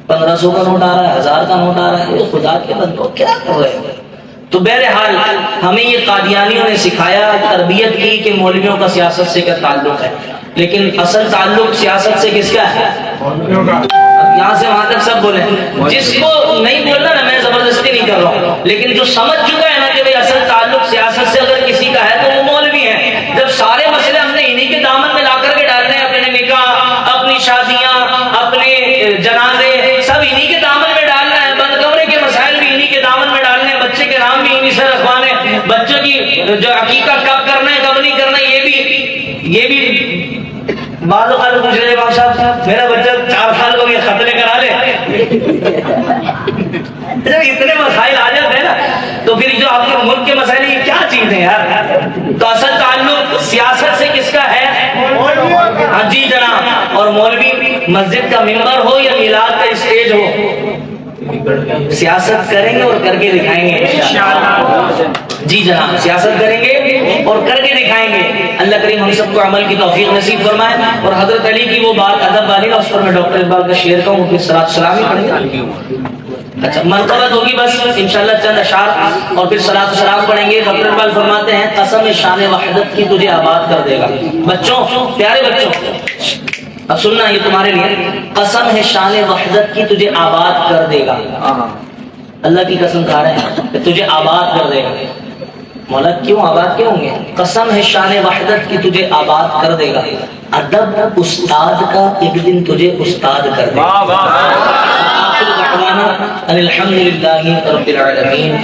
1500 کا نوٹ آ رہا ہے، 1000 کا نوٹ آ رہا ہے۔ یہ خدا کے بندو کیا کر رہے ہیں؟ تو بہرحال ہمیں یہ قادیانیوں نے سکھایا، تربیت کی کہ مولویوں کا سیاست سے کیا تعلق ہے، لیکن اصل تعلق سیاست سے کس کا ہے؟ یہاں سے وہاں تک سب بولیں، جس کو نہیں بولنا نا میں زبردستی نہیں کر رہا ہوں، لیکن جو سمجھ چکا ہے نا کہ اصل تعلق سیاست سے اگر کسی کا ہے تو وہ مولوی ہے۔ جب سارے مسئلے ہم نے انہی کے دامن میں لا کر کے ڈالنے ہیں، اپنے نکاح، اپنی شادیاں، اپنے جنازے، سب انہی کے دامن میں ڈالنا ہے، بند کمرے کے مسائل بھی انہی کے دامن میں ڈالنے ہیں، بچے کے نام بھی انہی سے رکھوانے، بچوں کی جو عقیقہ کب کرنا ہے کب نہیں کرنا یہ بھی بعض اوقات پوچھ رہے امام صاحب میرا بچہ 4 سال ہو گیا ختنے کرا لے۔ جب اتنے مسائل آ جاتے ہیں نا تو پھر جو آپ کے ملک کے مسائل یہ کیا چیز ہے یار؟ تو اصل تعلق سیاست سے کس کا ہے؟ ہاں جی جناب۔ اور مولوی مسجد کا ممبر ہو یا میلاد کا اسٹیج ہو، سیاست کریں گے اور کر کے دکھائیں گے انشاءاللہ۔ جی جناب، سیاست کریں گے اور کر کے دکھائیں گے۔ اللہ کریم ہم سب کو عمل کی توفیق نصیب فرمائے۔ اور حضرت علی کی وہ بات ادب والی نا، اس پر میں ڈاکٹر اقبال کا شعر کہوں کہ صلاۃ سلام ہی پڑھیں گے۔ اچھا منقبت ہوگی بس انشاءاللہ چند اشعار اور پھر صلاۃ سلام پڑھیں گے۔ ڈاکٹر اقبال فرماتے ہیں قسم شان وحدت کی تجھے آباد کر دے گا۔ بچوں، پیارے بچوں، اب سننا یہ تمہارے لیے، قسم ہے شان وحدت کی تجھے آباد کر دے گا۔ اللہ کی قسم کھا رہے ہیں کہ تجھے آباد کر دے گا۔ مولا کیوں آباد کیوں ہوں گے؟ قسم ہے شان وحدت کی تجھے آباد کر دے گا، ادب استاد کا ایک دن تجھے استاد کر دے گا۔ آخر دعوانا الحمدللہ رب العالمین۔